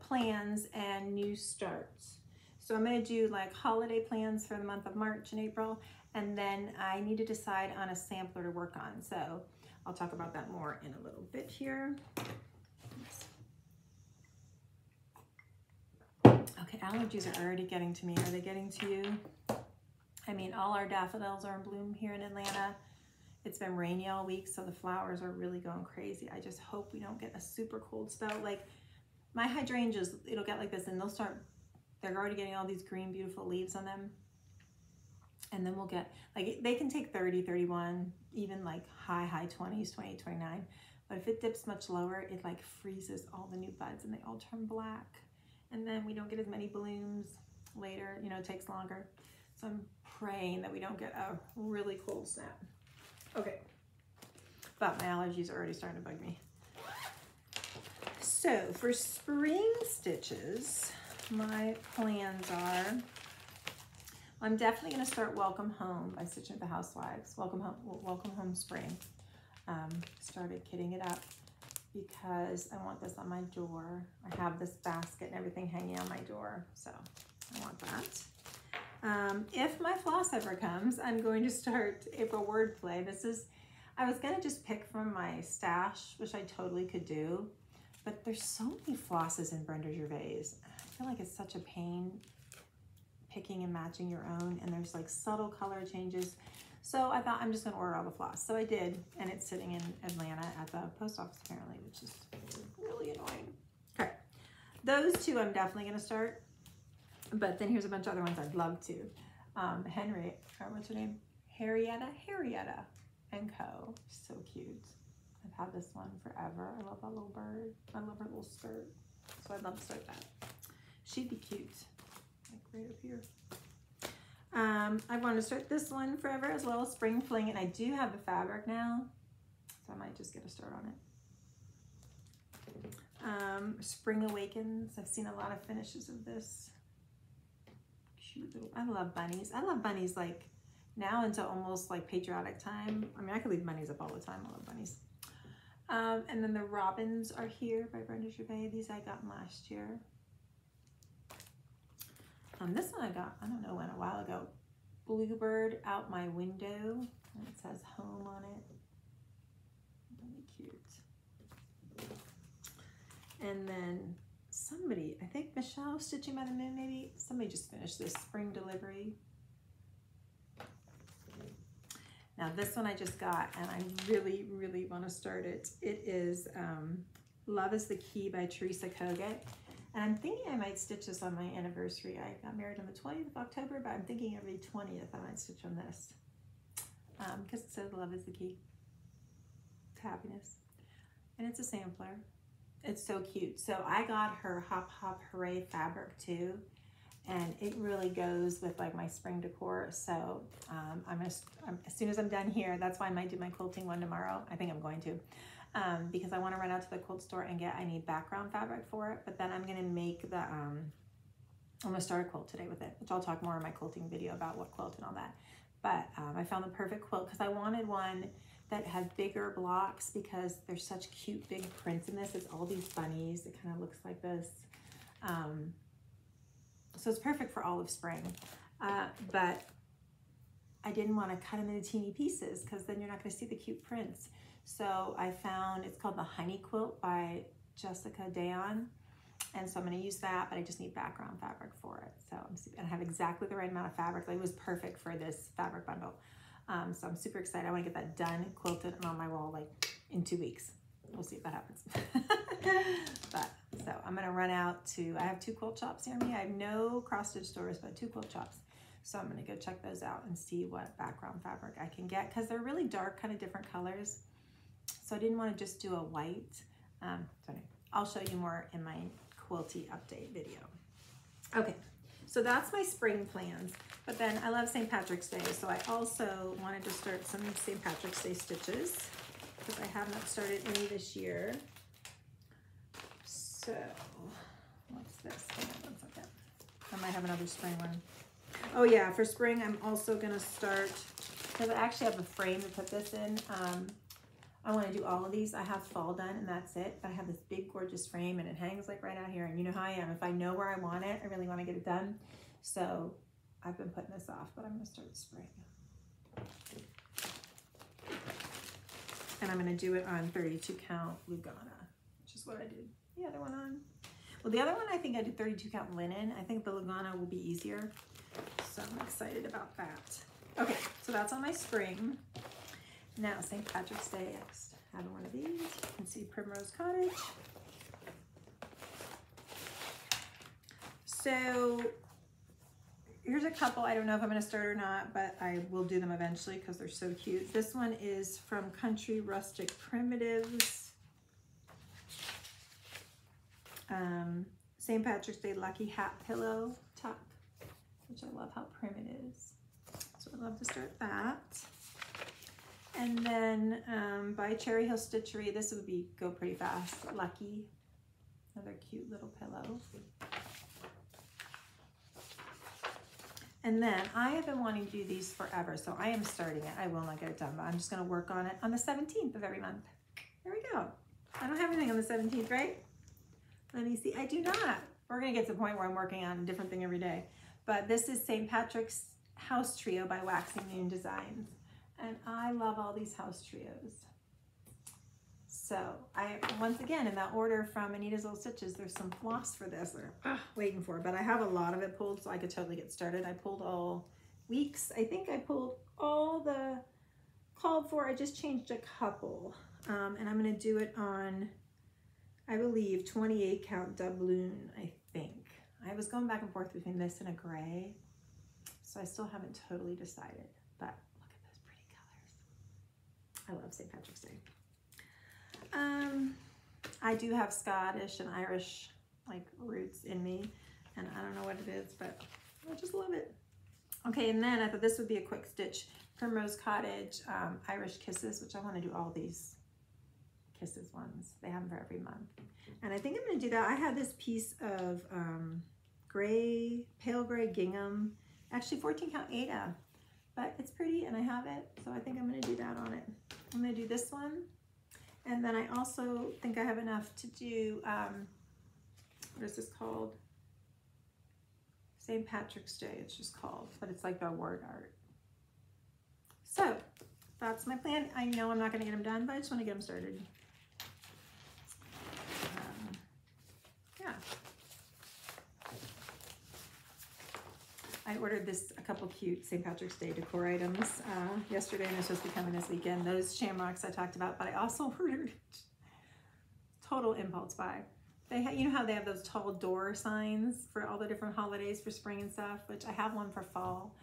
plans and new starts. So I'm gonna do like holiday plans for the month of March and April, and then I need to decide on a sampler to work on. So I'll talk about that more in a little bit here. Oops. Okay, allergies are already getting to me. Are they getting to you? I mean, all our daffodils are in bloom here in Atlanta. It's been rainy all week, so the flowers are really going crazy. I just hope we don't get a super cold spell. Like my hydrangeas, it'll get like this and they're already getting all these green, beautiful leaves on them. And then we'll get, like, they can take 30, 31, even like high 20s, 28, 29. But if it dips much lower, it like freezes all the new buds and they all turn black. And then we don't get as many blooms later, you know, it takes longer. So I'm praying that we don't get a really cold snap. Okay, but my allergies are already starting to bug me. So for spring stitches, my plans are, I'm definitely going to start Welcome Home by Stitching with the Housewives. Welcome Home Spring. Started kitting it up because I want this on my door. I have this basket and everything hanging on my door, so I want that. If my floss ever comes, I'm going to start April Wordplay. I was going to just pick from my stash, which I totally could do, but there's so many flosses in Brenda Gervais. I feel like it's such a pain picking and matching your own, and there's like subtle color changes. So I thought I'm just gonna order all the floss. So I did, and it's sitting in Atlanta at the post office apparently, which is really annoying. Okay, those two I'm definitely gonna start, but then here's a bunch of other ones I'd love to. What's her name? Harrietta and Co. So cute. I've had this one forever. I love that little bird. I love her little skirt. So I'd love to start that. She'd be cute. Like right up here. I want to start this one forever as well as Spring Fling, and I do have the fabric now, so I might just get a start on it. Spring Awakens. I've seen a lot of finishes of this. Cute little, I love bunnies. I love bunnies like now into almost like patriotic time. I mean, I could leave bunnies up all the time. I love bunnies. And then the Robins Are Here by Brenda Gervais. These I got last year. This one I got, I don't know when, a while ago. Bluebird Out My Window, and it says home on it. Really cute. And then somebody, I think Michelle, Stitching by the Moon maybe, somebody just finished this Spring Delivery. Now this one I just got, and I really, really want to start it. It is Love is the Key by Teresa Kogut. And I'm thinking I might stitch this on my anniversary. I got married on the 20th of October, but I'm thinking every 20th I might stitch on this. Because it says love is the key to happiness. And it's a sampler. It's so cute. So I got her Hop Hop Hooray fabric too. And it really goes with like my spring decor. So as soon as I'm done here, that's why I might do my quilting one tomorrow. I think I'm going to. Because I want to run out to the quilt store and I need background fabric for it, but then I'm going to make the, I'm going to start a quilt today with it, which I'll talk more in my quilting video about what quilt and all that. But I found the perfect quilt because I wanted one that had bigger blocks because there's such cute big prints in this. It's all these bunnies. It kind of looks like this. So it's perfect for all of spring. But I didn't want to cut them into teeny pieces because then you're not going to see the cute prints. So I found, it's called the Honey Quilt by Jessica Dayon. And so I'm going to use that, but I just need background fabric for it. So I have exactly the right amount of fabric. Like, it was perfect for this fabric bundle. So I'm super excited. I want to get that done, quilted, and on my wall like in 2 weeks. We'll see if that happens. But so I'm going to run out to, I have 2 quilt shops near me. I have no cross stitch stores, but 2 quilt shops. So I'm going to go check those out and see what background fabric I can get because they're really dark, kind of different colors. So I didn't want to just do a white. So anyway, I'll show you more in my quilty update video. Okay, so that's my spring plans. But then I love St. Patrick's Day, so I also wanted to start some St. Patrick's Day stitches because I have not started any this year. So what's this? Hold on 1 second. I might have another spring one. Oh yeah, for spring I'm also gonna start, because I actually have a frame to put this in. I want to do all of these. I have fall done and that's it, but I have this big gorgeous frame and it hangs like right out here, and you know how I am. If I know where I want it, I really want to get it done. So I've been putting this off, but I'm going to start spring. And I'm going to do it on 32 count Lugana, which is what I did the other one on. Well, the other one I think I did 32 count linen. I think the Lugana will be easier. So I'm excited about that. Okay, so that's on my spring. Now, St. Patrick's Day, I have one of these. You can see Primrose Cottage. So here's a couple. I don't know if I'm going to start or not, but I will do them eventually because they're so cute. This one is from Country Rustic Primitives. St. Patrick's Day Lucky Hat Pillow Tuck, which I love how prim it is. So I'd love to start that. And then by Cherry Hill Stitchery, this would be go pretty fast. Lucky, another cute little pillow. And then I have been wanting to do these forever, so I am starting it. I will not get it done, but I'm just going to work on it on the 17th of every month. There we go. I don't have anything on the 17th, right? Let me see. I do not. We're going to get to the point where I'm working on a different thing every day. But this is St. Patrick's House Trio by Waxing Moon Designs. And I love all these house trios. So once again, in that order from Anita's Little Stitches, there's some floss for this that I'm waiting for. But I have a lot of it pulled, so I could totally get started. I pulled all weeks. I think I pulled all the called for. I just changed a couple. And I'm going to do it on, I believe, 28 count doubloon, I think. I was going back and forth between this and a gray, so I still haven't totally decided. But look at those pretty colors. I love St. Patrick's Day. I do have Scottish and Irish like roots in me, and I don't know what it is, but I just love it. Okay, and then I thought this would be a quick stitch. Primrose Cottage Irish Kisses, which I want to do all these Kisses ones. They have them for every month. And I think I'm going to do that. I have this piece of gray, pale gray gingham, actually 14 count Ada, but it's pretty and I have it, so I think I'm going to do that on it. I'm going to do this one, and then I also think I have enough to do, what is this called? St. Patrick's Day, it's just called, but it's like the word art. So that's my plan. I know I'm not going to get them done, but I just want to get them started. Yeah. I ordered a couple cute St. Patrick's Day decor items yesterday, and they're supposed to be coming this weekend. Those shamrocks I talked about, but I also ordered total impulse buy. You know how they have those tall door signs for all the different holidays for spring and stuff, which I have one for fall.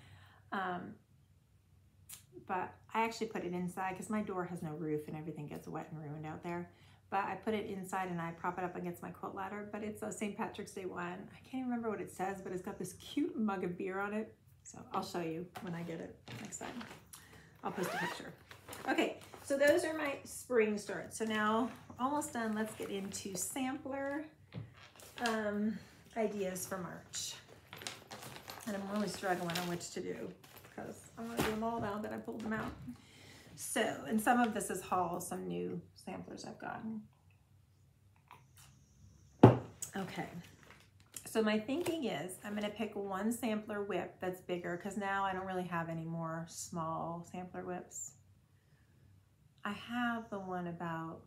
But I actually put it inside because my door has no roof and everything gets wet and ruined out there. But I put it inside and I prop it up against my quilt ladder, but it's a St. Patrick's Day one. I can't even remember what it says, but it's got this cute mug of beer on it. So I'll show you when I get it next time. I'll post a picture. Okay, so those are my spring starts. So now we're almost done. Let's get into sampler ideas for March. And I'm really struggling on which to do because I want to do them all now that I pulled them out. So, and some of this is haul, some new samplers I've gotten. Okay, so my thinking is I'm going to pick one sampler whip that's bigger because now I don't really have any more small sampler whips. I have the one about,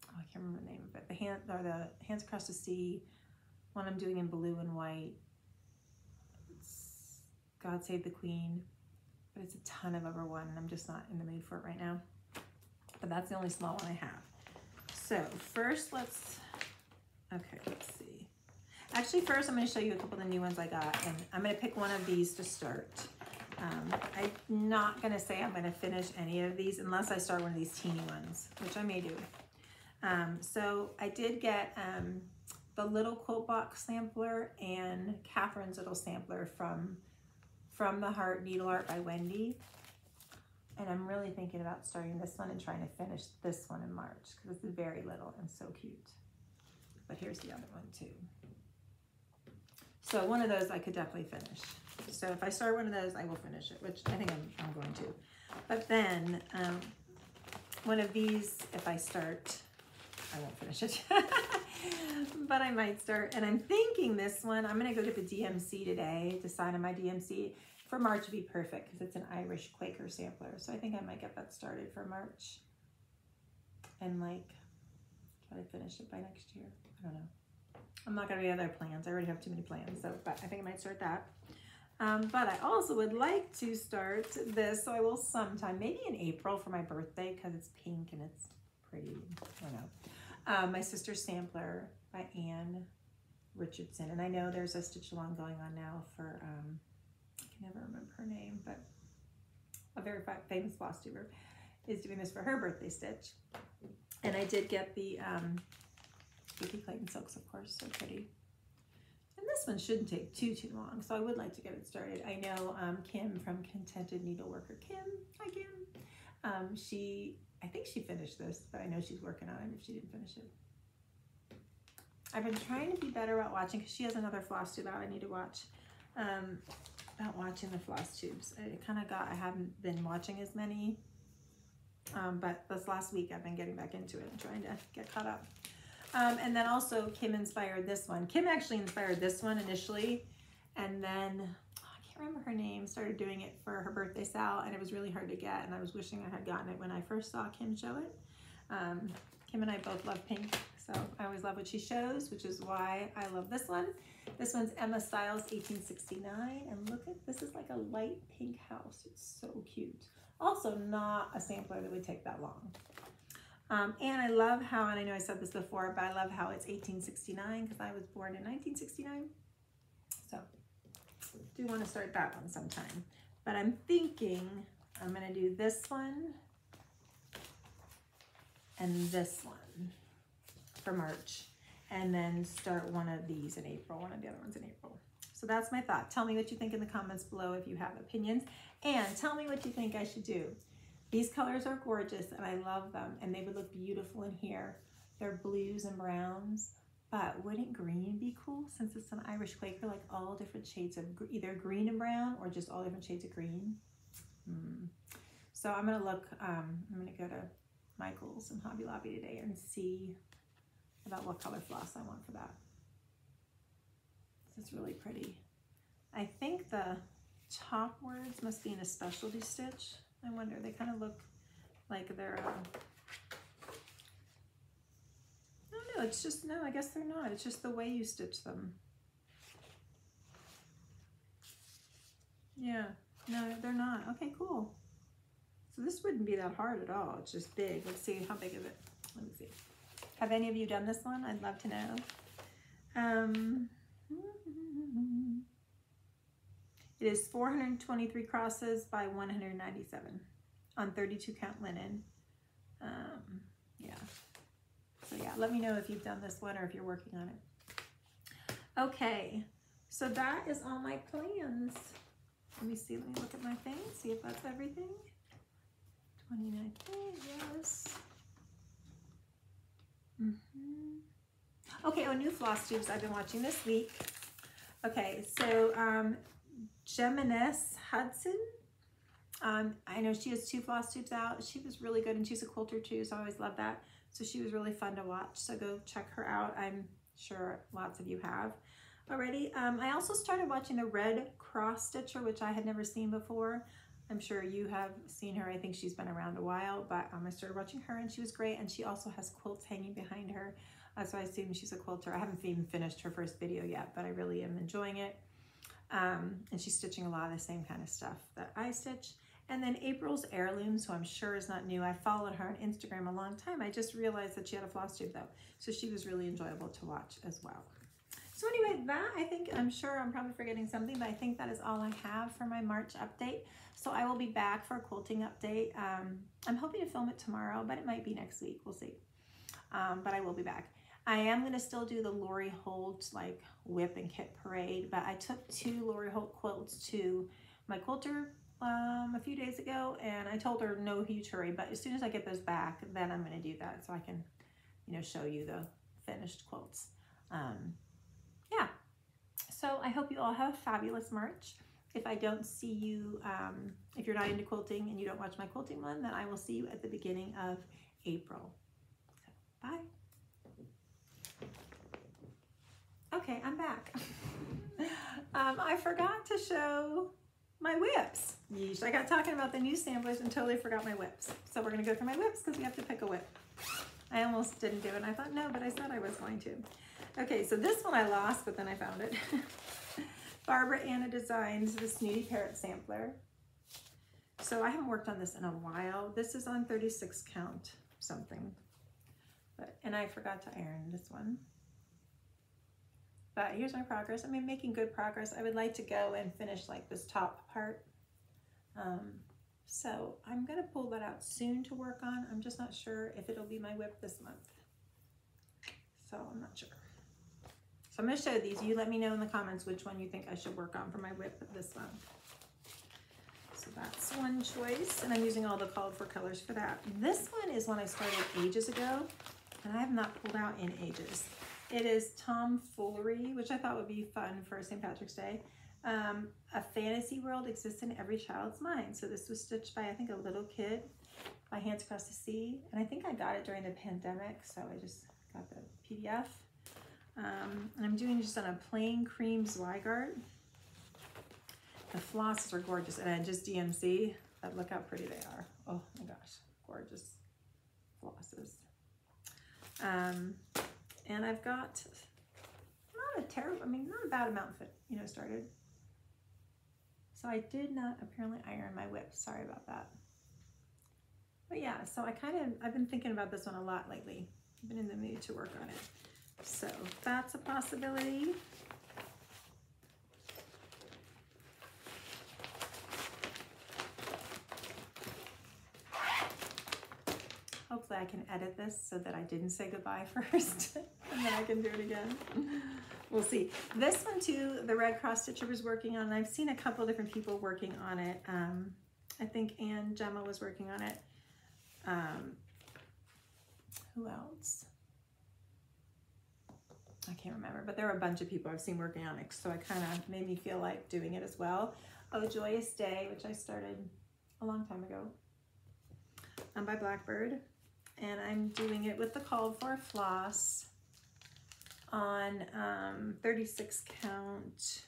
oh, I can't remember the name of it, the Hands Across the Sea, one I'm doing in blue and white. It's God Save the Queen. But it's a ton of over one, and I'm just not in the mood for it right now. But that's the only small one I have. So first, let's see. Actually, first I'm going to show you a couple of the new ones I got, and I'm going to pick one of these to start. I'm not going to say I'm going to finish any of these unless I start one of these teeny ones, which I may do. So I did get the little quilt box sampler and Catherine's little sampler from the Heart Needle Art by Wendy. And I'm really thinking about starting this one and trying to finish this one in March because it's very little and so cute. But here's the other one too. So one of those I could definitely finish. So if I start one of those, I will finish it, which I think I'm going to. But then one of these, if I start, I won't finish it. But I might start, and I'm thinking this one, I'm going to go to the DMC today to sign on my DMC. For March would be perfect because it's an Irish Quaker sampler. So I think I might get that started for March. And like, try to finish it by next year. I don't know. I'm not going to have other plans. I already have too many plans. So, but I think I might start that. But I also would like to start this. So I will sometime, maybe in April for my birthday because it's pink and it's pretty. I don't know. My Sister's Sampler by Anne Richardson. And I know there's a stitch along going on now for, I can never remember her name, but a very famous floss tuber is doing this for her birthday stitch. And I did get the Vicky Clayton silks, of course, so pretty. And this one shouldn't take too long, so I would like to get it started. I know Kim from Contented Needleworker, Kim, hi Kim. I think she finished this, but I know she's working on it if she didn't finish it. I've been trying to be better about watching, because she has another floss tube out I need to watch, about watching the floss tubes. I haven't been watching as many, but this last week I've been getting back into it and trying to get caught up. And then also Kim inspired this one. Kim actually inspired this one initially, and then I can't remember her name, started doing it for her birthday sal, and it was really hard to get, and I was wishing I had gotten it when I first saw Kim show it. Kim and I both love pink, so I always love what she shows, which is why I love this one. This one's Emma Styles 1869, and look at, this is like a light pink house. It's so cute. Also not a sampler that would take that long. And I love how, and I know I said this before, but I love how it's 1869 because I was born in 1969. So do want to start that one sometime. But I'm thinking I'm going to do this one and this one for March, and then start one of these in April, one of the other ones in April. So that's my thought. Tell me what you think in the comments below if you have opinions, and tell me what you think I should do. These colors are gorgeous and I love them, and they would look beautiful in here. They're blues and browns, but wouldn't green be cool since it's an Irish Quaker, like all different shades of either green and brown or just all different shades of green? So I'm gonna look, I'm gonna go to Michael's and Hobby Lobby today and see about what color floss I want for that. This is really pretty. I think the top words must be in a specialty stitch. I wonder, they kind of look like they're, no, it's just, no, I guess they're not. It's just the way you stitch them. Yeah, no, they're not. Okay, cool. So this wouldn't be that hard at all. It's just big. Let's see, how big is it? Let me see. Have any of you done this one? I'd love to know. It is 423 crosses by 197 on 32 count linen. Yeah. So yeah, let me know if you've done this one or if you're working on it. Okay, so that is all my plans. Let me see, let me look at my thing, see if that's everything. 29 days, yes. Okay, new floss tubes I've been watching this week. Okay, so Geminis Hudson. I know she has 2 floss tubes out. She was really good, and she's a quilter too, so I always love that. So she was really fun to watch, so go check her out. I'm sure lots of you have already. I also started watching the Red Cross Stitcher, which I had never seen before. I'm sure you have seen her. I think she's been around a while, but I started watching her and she was great, and she also has quilts hanging behind her. So I assume she's a quilter. I haven't even finished her first video yet, but I really am enjoying it. And she's stitching a lot of the same kind of stuff that I stitch. And then April's Heirlooms, who I'm sure is not new. I followed her on Instagram a long time. I just realized that she had a floss tube though. So she was really enjoyable to watch as well. So anyway, I'm sure I'm probably forgetting something, but I think that is all I have for my March update. So I will be back for a quilting update. I'm hoping to film it tomorrow, but it might be next week. We'll see. But I will be back. I am going to still do the Lori Holt like whip and kit parade, but I took 2 Lori Holt quilts to my quilter a few days ago, and I told her no huge hurry, but as soon as I get those back, then I'm going to do that so I can, you know, show you the finished quilts. Yeah, so I hope you all have a fabulous March. If I don't see you, if you're not into quilting and you don't watch my quilting one, then I will see you at the beginning of April. So, bye. Okay, I'm back. I forgot to show my whips. Yeesh, I got talking about the new samplers and totally forgot my whips. So we're gonna go through my whips because we have to pick a whip. I almost didn't do it, and I thought, no, but I said I was going to. Okay, so this one I lost, but then I found it. Barbara Anna Designs, the Snooty Parrot sampler. So I haven't worked on this in a while. This is on 36 count something. And I forgot to iron this one. But here's my progress. I mean, making good progress. I would like to go and finish like this top part. So I'm gonna pull that out soon to work on. I'm just not sure if it'll be my whip this month. So I'm not sure. So I'm gonna show these. You let me know in the comments which one you think I should work on for my whip this month. So that's one choice, and I'm using all the called for colors for that. This one is one I started ages ago, and I have not pulled out in ages. It is Tomfoolery, which I thought would be fun for St. Patrick's Day. A fantasy world exists in every child's mind. So this was stitched by, I think, a little kid by Hands Across the Sea. And I think I got it during the pandemic, so I just got the PDF. And I'm doing just on a plain cream Zweigart. The flosses are gorgeous, and I just DMC, but look how pretty they are. Oh my gosh, gorgeous flosses. And I've got not a terrible, I mean, not a bad amount fit, you know, started. So I did not apparently iron my whip. Sorry about that. But yeah, so I've been thinking about this one a lot lately. I've been in the mood to work on it. So that's a possibility. Hopefully I can edit this so that I didn't say goodbye first and then I can do it again. We'll see. This one too, the Red Cross Stitcher was working on. I've seen a couple different people working on it. I think Gemma was working on it. Who else? I can't remember, but there were a bunch of people I've seen working on it, so it kind of made me feel like doing it as well. Oh, Joyous Day, which I started a long time ago, by Blackbird, and I'm doing it with the called for floss on 36 count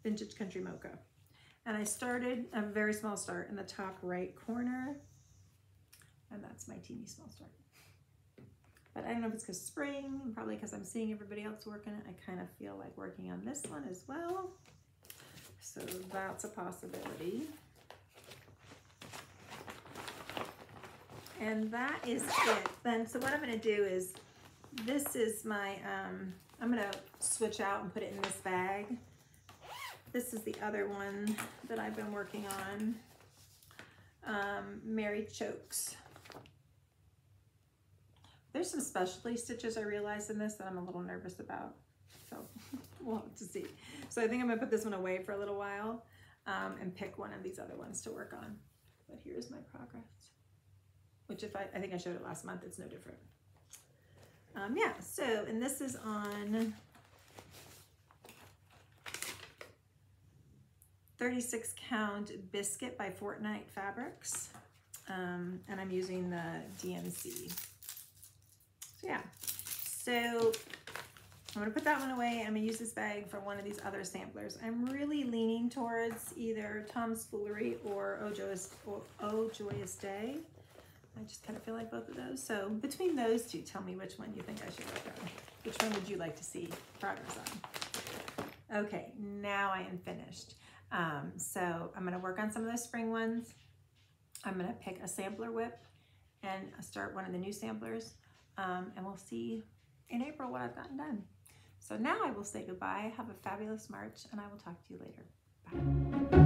Vintage Country Mocha. And I started a very small start in the top right corner, and that's my teeny small start. But I don't know if it's because spring, and probably because I'm seeing everybody else working it. I kind of feel like working on this one as well. So that's a possibility. And that is it. Then, so what I'm going to do is, this is my, I'm going to switch out and put it in this bag. This is the other one that I've been working on, Mary Chokes. There's some specialty stitches I realized in this that I'm a little nervous about, so we'll have to see. So I think I'm gonna put this one away for a little while and pick one of these other ones to work on. But here's my progress, which I think I showed it last month, it's no different. Yeah, so, and this is on 36 count Biscuit by Fortnite Fabrics, and I'm using the DMC. So yeah, so I'm gonna put that one away. I'm gonna use this bag for one of these other samplers. I'm really leaning towards either Tomfoolery or Oh Joyous Day. I just kind of feel like both of those. So between those two, tell me which one you think I should work on. Which one would you like to see progress on? Okay, now I am finished. So I'm gonna work on some of those spring ones. I'm gonna pick a sampler whip and start one of the new samplers. And we'll see in April what I've gotten done. So now I will say goodbye. Have a fabulous March, and I will talk to you later. Bye.